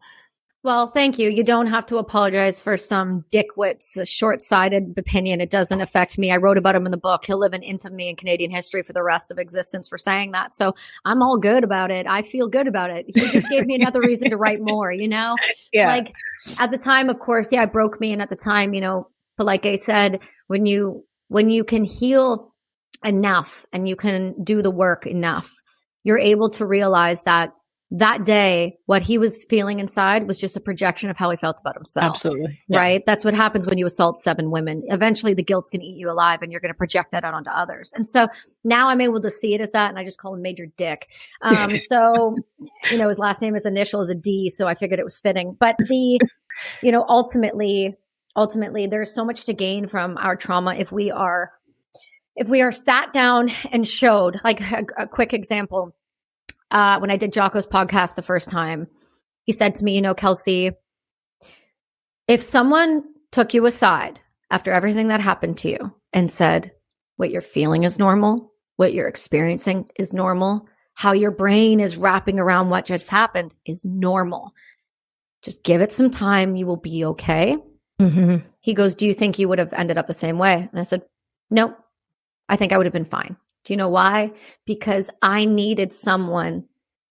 Speaker 2: Well, thank you. You don't have to apologize for some dickwit's short-sighted opinion. It doesn't affect me. I wrote about him in the book. He'll live in infamy in Canadian history for the rest of existence for saying that. So I'm all good about it. I feel good about it. He just gave me another reason to write more, Yeah. Like at the time, of course, it broke me. And at the time, but like I said, when you can heal enough and you can do the work enough, you're able to realize that day, what he was feeling inside was just a projection of how he felt about himself.
Speaker 1: Absolutely. Yeah.
Speaker 2: Right? That's what happens when you assault 7 women. Eventually the guilt's going to eat you alive and you're going to project that out onto others. And so now I'm able to see it as that. And I just call him Major Dick. So, his last name, his initial is a D. So I figured it was fitting, but ultimately there's so much to gain from our trauma. If we are sat down and showed, like a quick example, when I did Jocko's podcast the first time, he said to me, Kelsie, if someone took you aside after everything that happened to you and said, what you're feeling is normal, what you're experiencing is normal, how your brain is wrapping around what just happened is normal. Just give it some time. You will be okay. Mm-hmm. He goes, do you think you would have ended up the same way? And I said, no, I think I would have been fine. Do you know why? Because I needed someone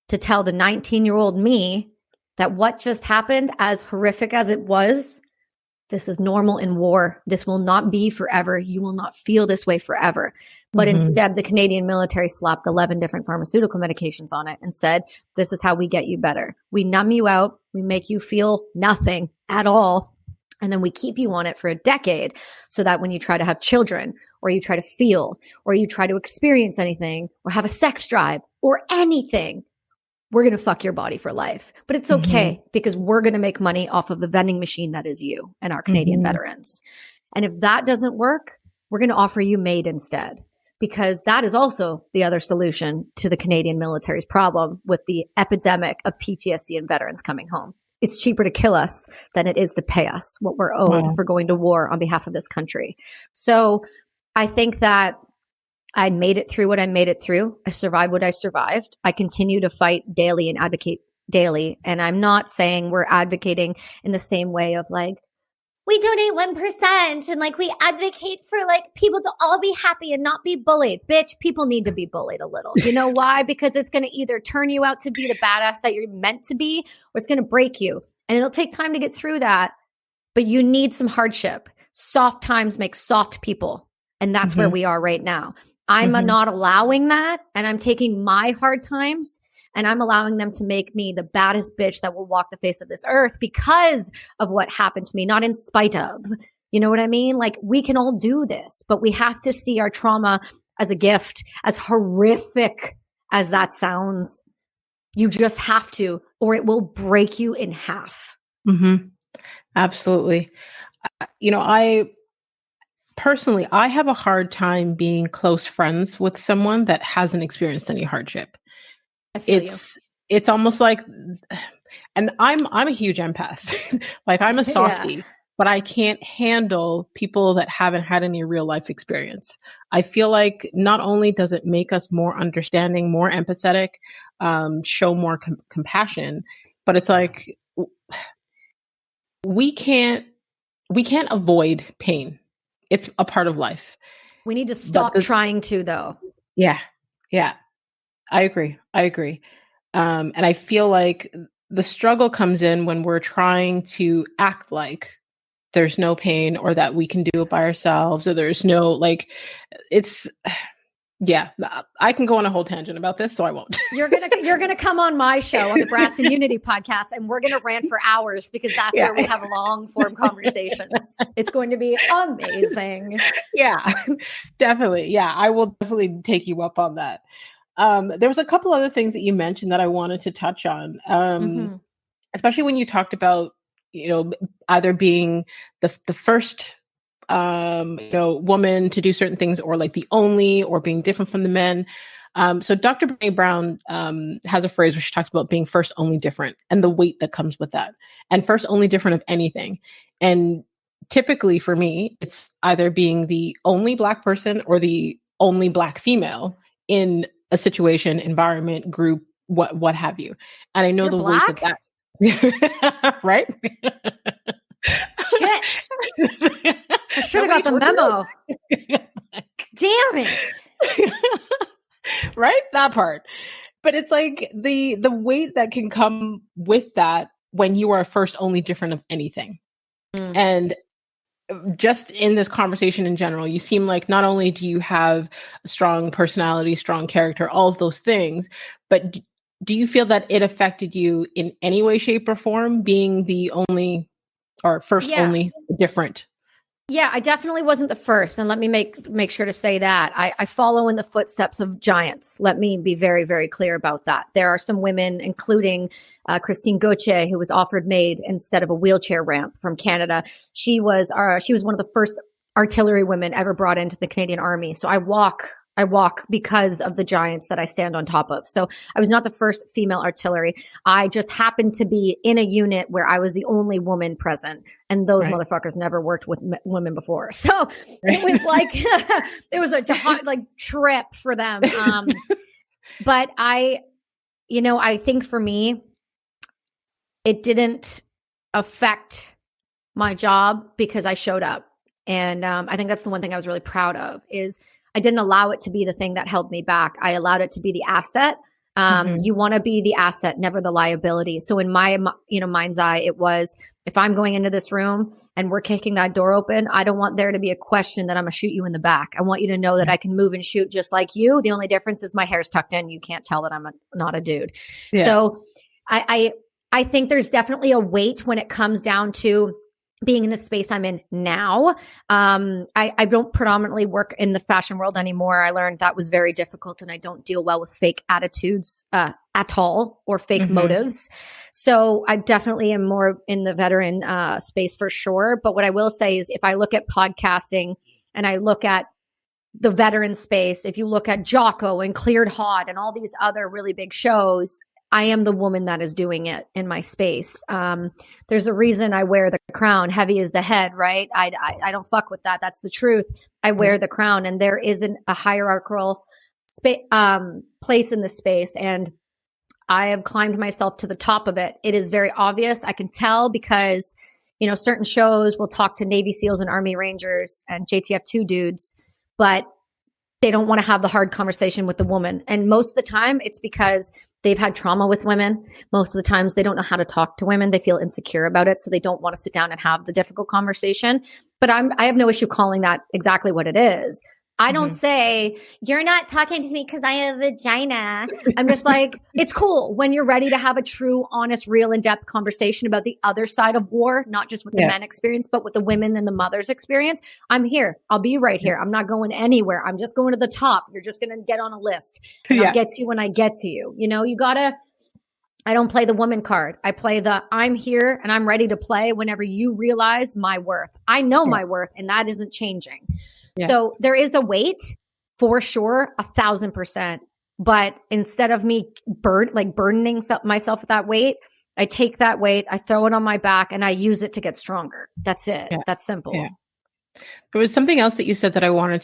Speaker 2: to tell the 19-year-old me that what just happened, as horrific as it was, this is normal in war. This will not be forever. You will not feel this way forever. But instead, the Canadian military slapped 11 different pharmaceutical medications on it and said, this is how we get you better. We numb you out. We make you feel nothing at all. And then we keep you on it for a decade so that when you try to have children or you try to feel or you try to experience anything or have a sex drive or anything, we're going to fuck your body for life. But it's okay because we're going to make money off of the vending machine that is you and our Canadian veterans. And if that doesn't work, we're going to offer you MAID instead, because that is also the other solution to the Canadian military's problem with the epidemic of PTSD and veterans coming home. It's cheaper to kill us than it is to pay us what we're owed for going to war on behalf of this country. So I think that I made it through what I made it through. I survived what I survived. I continue to fight daily and advocate daily. And I'm not saying we're advocating in the same way of we donate 1% and we advocate for people to all be happy and not be bullied. Bitch, people need to be bullied a little. You know why? Because it's going to either turn you out to be the badass that you're meant to be, or it's going to break you. And it'll take time to get through that, but you need some hardship. Soft times make soft people. And that's where we are right now. I'm not allowing that. And I'm taking my hard times and I'm allowing them to make me the baddest bitch that will walk the face of this earth because of what happened to me, not in spite of. You know what I mean? We can all do this, but we have to see our trauma as a gift, as horrific as that sounds. You just have to, or it will break you in half.
Speaker 1: Absolutely. Personally, I have a hard time being close friends with someone that hasn't experienced any hardship.
Speaker 2: I feel
Speaker 1: it's almost and I'm a huge empath. I'm a softie. but I can't handle people that haven't had any real life experience. I feel like not only does it make us more understanding, more empathetic, show more compassion, but it's like we can't avoid pain. It's a part of life.
Speaker 2: We need to stop trying to, though.
Speaker 1: Yeah. Yeah. I agree. And I feel like the struggle comes in when we're trying to act like there's no pain or that we can do it by ourselves or there's no, like, it's, yeah, I can go on a whole tangent about this, so I won't.
Speaker 2: You're gonna come on my show on the Brass and Unity podcast, and we're gonna rant for hours because that's where we have long form conversations. It's going to be amazing. Yeah,
Speaker 1: definitely. Yeah, I will definitely take you up on that. There was a couple other things that you mentioned that I wanted to touch on, especially when you talked about, either being the first woman to do certain things or like the only or being different from the men. So Dr. Brene Brown has a phrase where she talks about being first only different and the weight that comes with that, and first only different of anything. And typically for me, it's either being the only Black person or the only Black female in a situation, environment, group, what have you. And I know the
Speaker 2: Black?
Speaker 1: weight that right?
Speaker 2: Shit. I should have got the memo. Damn it.
Speaker 1: Right? That part. But it's like the weight that can come with that when you are first only different of anything. And just in this conversation in general, you seem like not only do you have a strong personality, strong character, all of those things, but do you feel that it affected you in any way, shape, or form, being the only or first only different?
Speaker 2: Yeah, I definitely wasn't the first. And let me make sure to say that. I follow in the footsteps of giants. Let me be very, very clear about that. There are some women, including Christine Gauthier, who was offered maid instead of a wheelchair ramp from Canada. She was one of the first artillery women ever brought into the Canadian Army. So I walk because of the giants that I stand on top of. So I was not the first female artillery. I just happened to be in a unit where I was the only woman present, and those motherfuckers never worked with women before. So it was like, it was a trip for them. But I think for me, it didn't affect my job because I showed up. And I think that's the one thing I was really proud of is I didn't allow it to be the thing that held me back. I allowed it to be the asset. You want to be the asset, never the liability. So in my, mind's eye, it was, if I'm going into this room and we're kicking that door open, I don't want there to be a question that I'm going to shoot you in the back. I want you to know that I can move and shoot just like you. The only difference is my hair's tucked in. You can't tell that I'm not a dude. Yeah. So I think there's definitely a weight when it comes down to being in the space I'm in now. I don't predominantly work in the fashion world anymore. I learned that was very difficult, and I don't deal well with fake attitudes at all, or fake motives. So I definitely am more in the veteran space for sure. But what I will say is, if I look at podcasting and I look at the veteran space, if you look at Jocko and Cleared Hot and all these other really big shows, I am the woman that is doing it in my space. There's a reason I wear the crown. Heavy is the head, right? I don't fuck with that. That's the truth. I wear the crown, and there isn't a hierarchical place in the space. And I have climbed myself to the top of it. It is very obvious. I can tell because, certain shows will talk to Navy SEALs and Army Rangers and JTF2 dudes, but they don't want to have the hard conversation with the woman. And most of the time it's because they've had trauma with women. Most of the times they don't know how to talk to women. They feel insecure about it. So they don't want to sit down and have the difficult conversation. But I have no issue calling that exactly what it is. I don't say, you're not talking to me because I have a vagina. I'm just like, it's cool when you're ready to have a true, honest, real, in-depth conversation about the other side of war, not just with the men experience, but with the women and the mothers experience. I'm here. I'll be right here. I'm not going anywhere. I'm just going to the top. You're just going to get on a list. I'll get to you when I get to you. I don't play the woman card. I play the I'm here and I'm ready to play whenever you realize my worth. I know my worth, and that isn't changing. Yeah. So there is a weight for sure, 1,000%. But instead of me burdening myself with that weight, I take that weight, I throw it on my back, and I use it to get stronger. That's it.
Speaker 1: Yeah.
Speaker 2: That's simple.
Speaker 1: Yeah. There was something else that you said that I wanted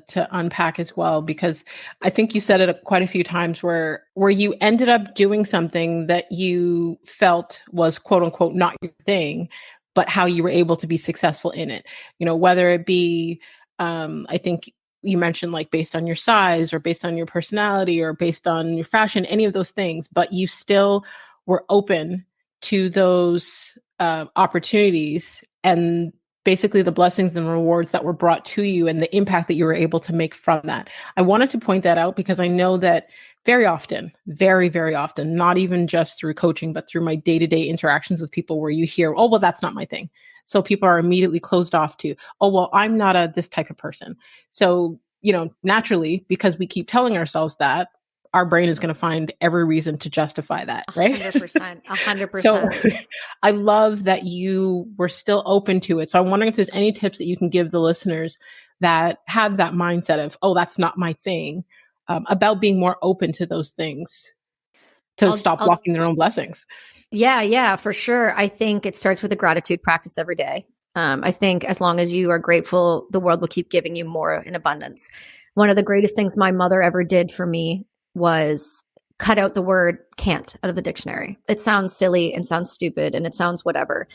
Speaker 1: to unpack as well, because I think you said it quite a few times where you ended up doing something that you felt was quote unquote not your thing, but how you were able to be successful in it. You know, whether it be, I think you mentioned like based on your size or based on your personality or based on your fashion, any of those things, but you still were open to those opportunities and basically the blessings and rewards that were brought to you and the impact that you were able to make from that. I wanted to point that out because I know that very often, very, very often, not even just through coaching, but through my day-to-day interactions with people where you hear, oh, well, that's not my thing. So people are immediately closed off to, oh, well, I'm not this type of person. So, you know, naturally, because we keep telling ourselves that, our brain is going to find every reason to justify that, right?
Speaker 2: 100%. 100%.
Speaker 1: So I love that you were still open to it. So I'm wondering if there's any tips that you can give the listeners that have that mindset of, oh, that's not my thing, about being more open to those things to stop blocking their own blessings.
Speaker 2: Yeah, for sure. I think it starts with a gratitude practice every day. I think as long as you are grateful, the world will keep giving you more in abundance. One of the greatest things my mother ever did for me was cut out the word can't out of the dictionary. It sounds silly and sounds stupid and it sounds whatever.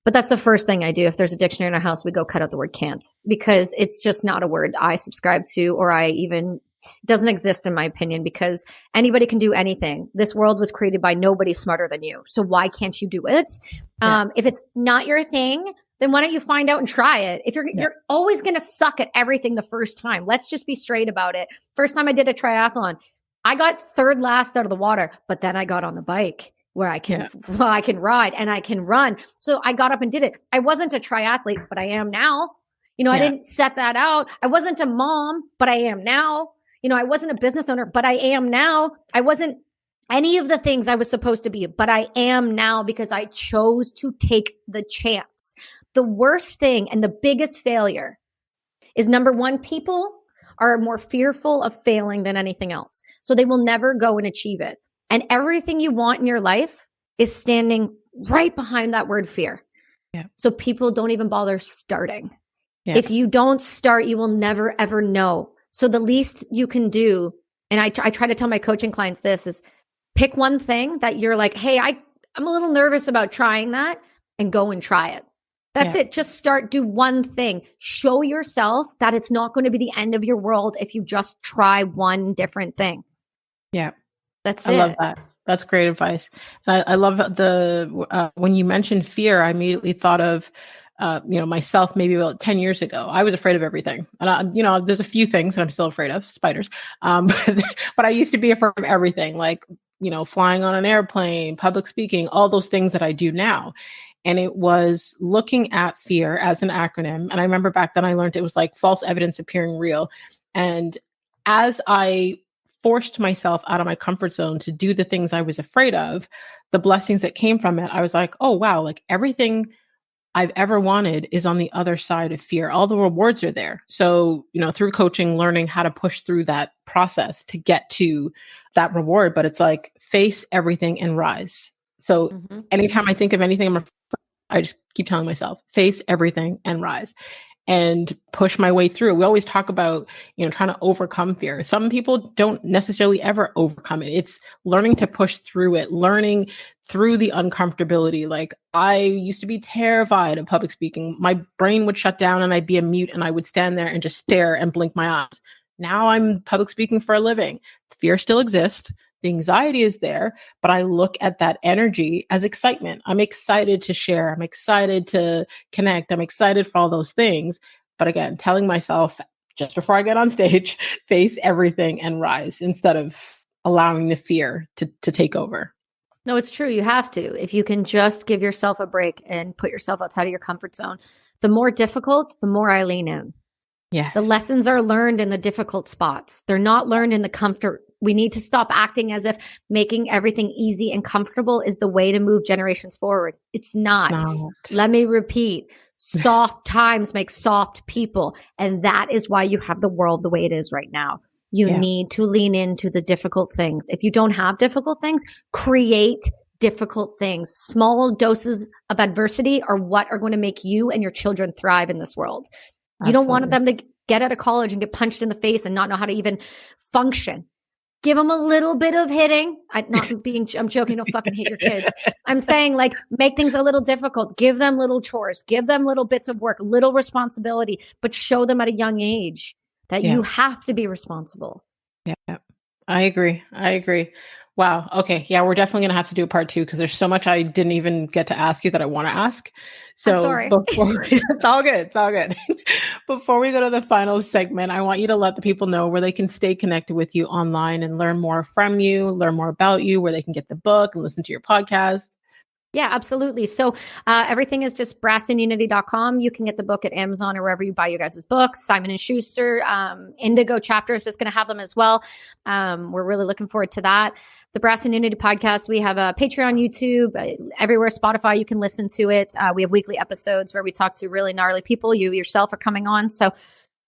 Speaker 2: But that's the first thing I do. If there's a dictionary in our house, we go cut out the word can't, because it's just not a word I subscribe to, or it doesn't exist in my opinion, because anybody can do anything. This world was created by nobody smarter than you. So why can't you do it? Yeah. If it's not your thing, then why don't you find out and try it? If you're always going to suck at everything the first time. Let's just be straight about it. First time I did a triathlon, I got third last out of the water, but then I got on the bike where I can ride and I can run. So I got up and did it. I wasn't a triathlete, but I am now. You know, I didn't set that out. I wasn't a mom, but I am now. You know, I wasn't a business owner, but I am now. I wasn't any of the things I was supposed to be, but I am now because I chose to take the chance. The worst thing and the biggest failure is, number one, people are more fearful of failing than anything else. So they will never go and achieve it. And everything you want in your life is standing right behind that word fear. Yeah. So people don't even bother starting. Yeah. If you don't start, you will never, ever know. So the least you can do, and I try to tell my coaching clients this, is pick one thing that you're like, hey, I'm a little nervous about trying that, and go and try it. That's it. Just start, do one thing. Show yourself that it's not going to be the end of your world if you just try one different thing. Yeah. That's it.
Speaker 1: I love that. That's great advice. I love when you mentioned fear, I immediately thought of, myself maybe about 10 years ago. I was afraid of everything. And, there's a few things that I'm still afraid of, spiders. But I used to be afraid of everything, like, flying on an airplane, public speaking, all those things that I do now. And it was looking at fear as an acronym. And I remember back then I learned it was like false evidence appearing real. And as I forced myself out of my comfort zone to do the things I was afraid of, the blessings that came from it, I was like, oh, wow, like everything I've ever wanted is on the other side of fear. All the rewards are there. So, through coaching, learning how to push through that process to get to that reward. But it's like face everything and rise. So anytime I think of anything, I just keep telling myself, face everything and rise and push my way through. We always talk about, trying to overcome fear. Some people don't necessarily ever overcome it. It's learning to push through it, learning through the uncomfortability. Like I used to be terrified of public speaking. My brain would shut down and I'd be a mute and I would stand there and just stare and blink my eyes. Now I'm public speaking for a living. Fear still exists. The anxiety is there, but I look at that energy as excitement. I'm excited to share. I'm excited to connect. I'm excited for all those things. But again, telling myself just before I get on stage, face everything and rise instead of allowing the fear to take over.
Speaker 2: No, it's true. You have to. If you can just give yourself a break and put yourself outside of your comfort zone, the more difficult, the more I lean in.
Speaker 1: Yes.
Speaker 2: The lessons are learned in the difficult spots. They're not learned in the comfort. We need to stop acting as if making everything easy and comfortable is the way to move generations forward. It's not. Let me repeat. Soft times make soft people. And that is why you have the world the way it is right now. You need to lean into the difficult things. If you don't have difficult things, create difficult things. Small doses of adversity are what are going to make you and your children thrive in this world. You don't want them to get out of college and get punched in the face and not know how to even function. Give them a little bit of hitting. I'm joking. Don't fucking hit your kids. I'm saying like make things a little difficult. Give them little chores. Give them little bits of work, little responsibility, but show them at a young age that you have to be responsible.
Speaker 1: Yeah, I agree. Wow. Okay. Yeah, we're definitely going to have to do a part 2 because there's so much I didn't even get to ask you that I want to ask. So
Speaker 2: I'm sorry.
Speaker 1: It's all good. It's all good. Before we go to the final segment, I want you to let the people know where they can stay connected with you online and learn more from you, learn more about you, where they can get the book and listen to your podcast.
Speaker 2: Yeah, absolutely. So everything is just brassinunity.com. You can get the book at Amazon or wherever you buy your guys' books. Simon & Schuster, Indigo Chapter is just going to have them as well. We're really looking forward to that. The Brass and Unity podcast, we have a Patreon, YouTube, everywhere, Spotify, you can listen to it. We have weekly episodes where we talk to really gnarly people. You yourself are coming on. So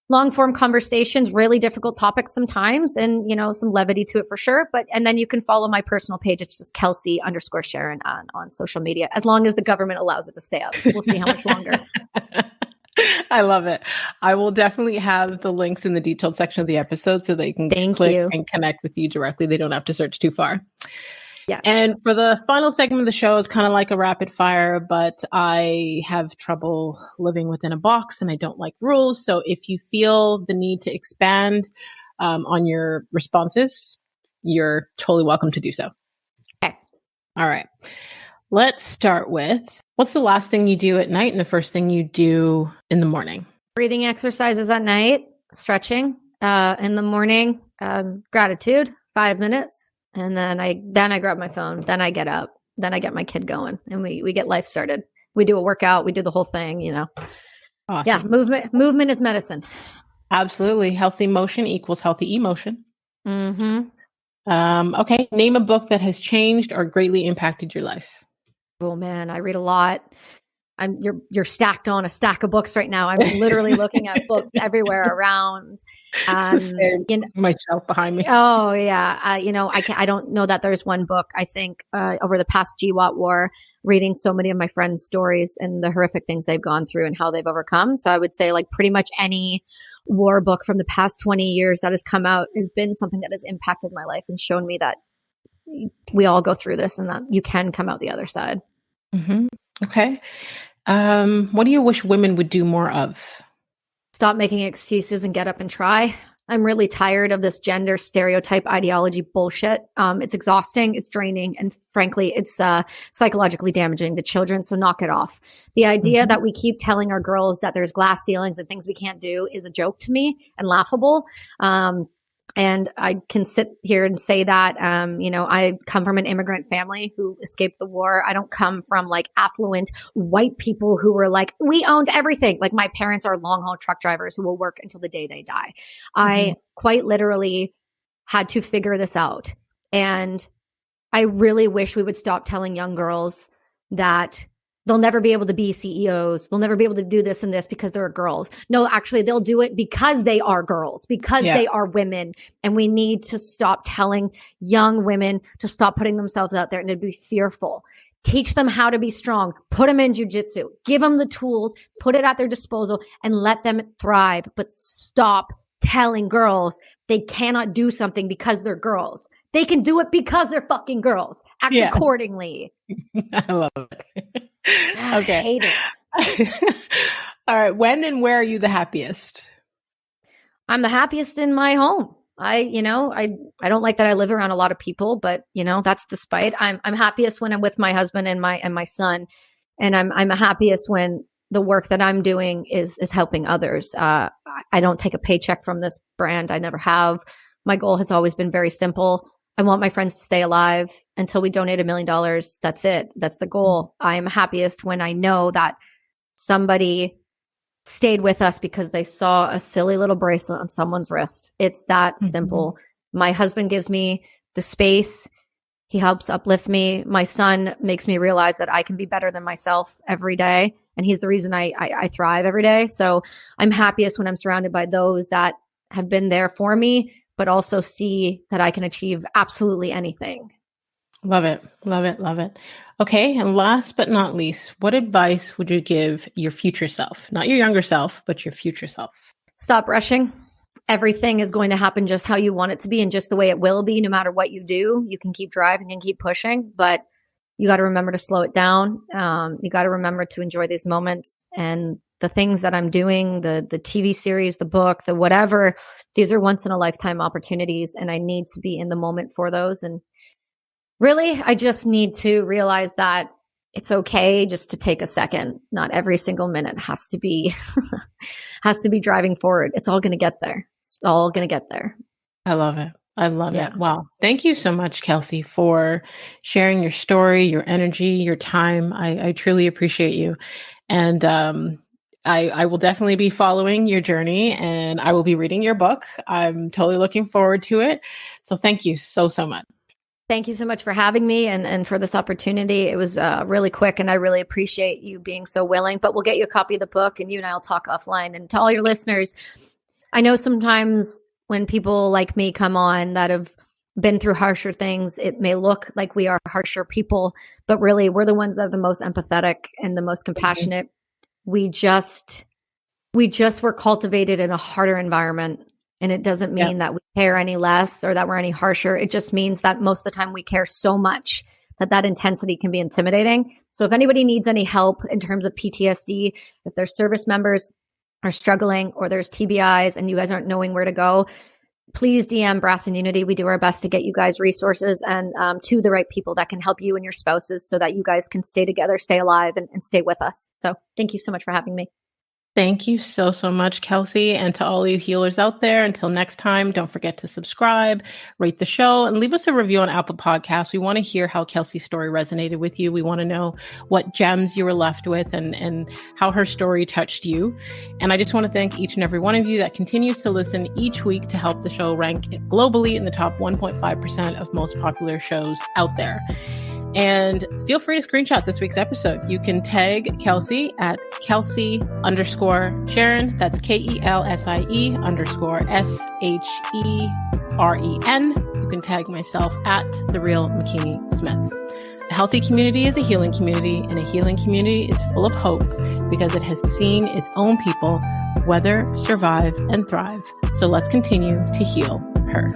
Speaker 2: long form conversations, really difficult topics sometimes, and, you know, some levity to it for sure. And then you can follow my personal page. It's just Kelsi_Sheren on social media, as long as the government allows it to stay up. We'll see how much longer.
Speaker 1: I love it. I will definitely have the links in the detailed section of the episode so they can click and connect with you directly. They don't have to search too far.
Speaker 2: Yes.
Speaker 1: And for the final segment of the show, it's kind of like a rapid fire, but I have trouble living within a box and I don't like rules. So if you feel the need to expand on your responses, you're totally welcome to do so.
Speaker 2: Okay.
Speaker 1: All right. Let's start with, what's the last thing you do at night and the first thing you do in the morning?
Speaker 2: Breathing exercises at night, stretching. In the morning, gratitude, 5 minutes. And then I grab my phone, then I get up, then I get my kid going, and we get life started. We do a workout, we do the whole thing, you know. Awesome. Yeah, movement is medicine.
Speaker 1: Absolutely. Healthy motion equals healthy emotion.
Speaker 2: Mm-hmm.
Speaker 1: Okay. Name a book that has changed or greatly impacted your life.
Speaker 2: Oh man, I read a lot. You're stacked on a stack of books right now. I'm literally looking at books everywhere around.
Speaker 1: My shelf behind me.
Speaker 2: Oh yeah. I don't know that there's one book. I think over the past GWAT war, reading so many of my friends' stories and the horrific things they've gone through and how they've overcome. So I would say like pretty much any war book from the past 20 years that has come out has been something that has impacted my life and shown me that we all go through this and that you can come out the other side.
Speaker 1: Mm-hmm. Okay. What do you wish women would do more of?
Speaker 2: Stop making excuses and get up and try. I'm really tired of this gender stereotype ideology bullshit. It's exhausting, it's draining, and frankly, it's psychologically damaging to children. So knock it off. The idea that we keep telling our girls that there's glass ceilings and things we can't do is a joke to me and laughable. And I can sit here and say that, I come from an immigrant family who escaped the war. I don't come from like affluent white people who were like, we owned everything. Like my parents are long haul truck drivers who will work until the day they die. I quite literally had to figure this out. And I really wish we would stop telling young girls that they'll never be able to be CEOs. They'll never be able to do this and this because they're girls. No, actually, they'll do it because they are girls, because they are women. And we need to stop telling young women to stop putting themselves out there and to be fearful. Teach them how to be strong. Put them in jujitsu. Give them the tools. Put it at their disposal and let them thrive. But stop telling girls they cannot do something because they're girls. They can do it because they're fucking girls. Act accordingly.
Speaker 1: I love it. Okay.
Speaker 2: I hate it.
Speaker 1: All right. When and where are you the happiest?
Speaker 2: I'm the happiest in my home. I don't like that I live around a lot of people, but that's despite. I'm happiest when I'm with my husband and my son. And I'm happiest when the work that I'm doing is helping others. I don't take a paycheck from this brand. I never have. My goal has always been very simple. I want my friends to stay alive until we donate $1 million. That's it. That's the goal. I am happiest when I know that somebody stayed with us because they saw a silly little bracelet on someone's wrist. It's that simple. My husband gives me the space. He helps uplift me. My son makes me realize that I can be better than myself every day. And he's the reason I thrive every day. So I'm happiest when I'm surrounded by those that have been there for me, but also see that I can achieve absolutely anything.
Speaker 1: Love it. Love it. Love it. Okay. And last but not least, what advice would you give your future self? Not your younger self, but your future self.
Speaker 2: Stop rushing. Everything is going to happen just how you want it to be and just the way it will be, no matter what you do. You can keep driving and keep pushing, but you got to remember to slow it down. You got to remember to enjoy these moments, and the things that I'm doing, the TV series, the book, the whatever, these are once in a lifetime opportunities, and I need to be in the moment for those. And really, I just need to realize that it's okay just to take a second. Not every single minute has to be driving forward. It's all going to get there. It's all going to get there.
Speaker 1: I love it. I love it. Wow. Thank you so much, Kelsie, for sharing your story, your energy, your time. I truly appreciate you. And I will definitely be following your journey, and I will be reading your book. I'm totally looking forward to it. So thank you so, so much.
Speaker 2: Thank you so much for having me and for this opportunity. It was really quick, and I really appreciate you being so willing. But we'll get you a copy of the book, and you and I will talk offline. And to all your listeners, I know sometimes when people like me come on that have been through harsher things, it may look like we are harsher people, but really we're the ones that are the most empathetic and the most compassionate. We just were cultivated in a harder environment. And it doesn't mean that we care any less or that we're any harsher. It just means that most of the time we care so much that intensity can be intimidating. So if anybody needs any help in terms of PTSD, if their service members are struggling or there's TBIs and you guys aren't knowing where to go, please DM Brass and Unity. We do our best to get you guys resources and to the right people that can help you and your spouses so that you guys can stay together, stay alive, and stay with us. So thank you so much for having me.
Speaker 1: Thank you so, so much, Kelsie. And to all you healers out there, until next time, don't forget to subscribe, rate the show, and leave us a review on Apple Podcasts. We want to hear how Kelsie's story resonated with you. We want to know what gems you were left with and how her story touched you. And I just want to thank each and every one of you that continues to listen each week to help the show rank globally in the top 1.5% of most popular shows out there. And feel free to screenshot this week's episode. You can tag Kelsie at Kelsi_Sheren. That's KELSIE_SHEREN. You can tag myself at The Real McKinney Smith. A healthy community is a healing community, and a healing community is full of hope because it has seen its own people weather, survive, and thrive. So let's continue to heal her.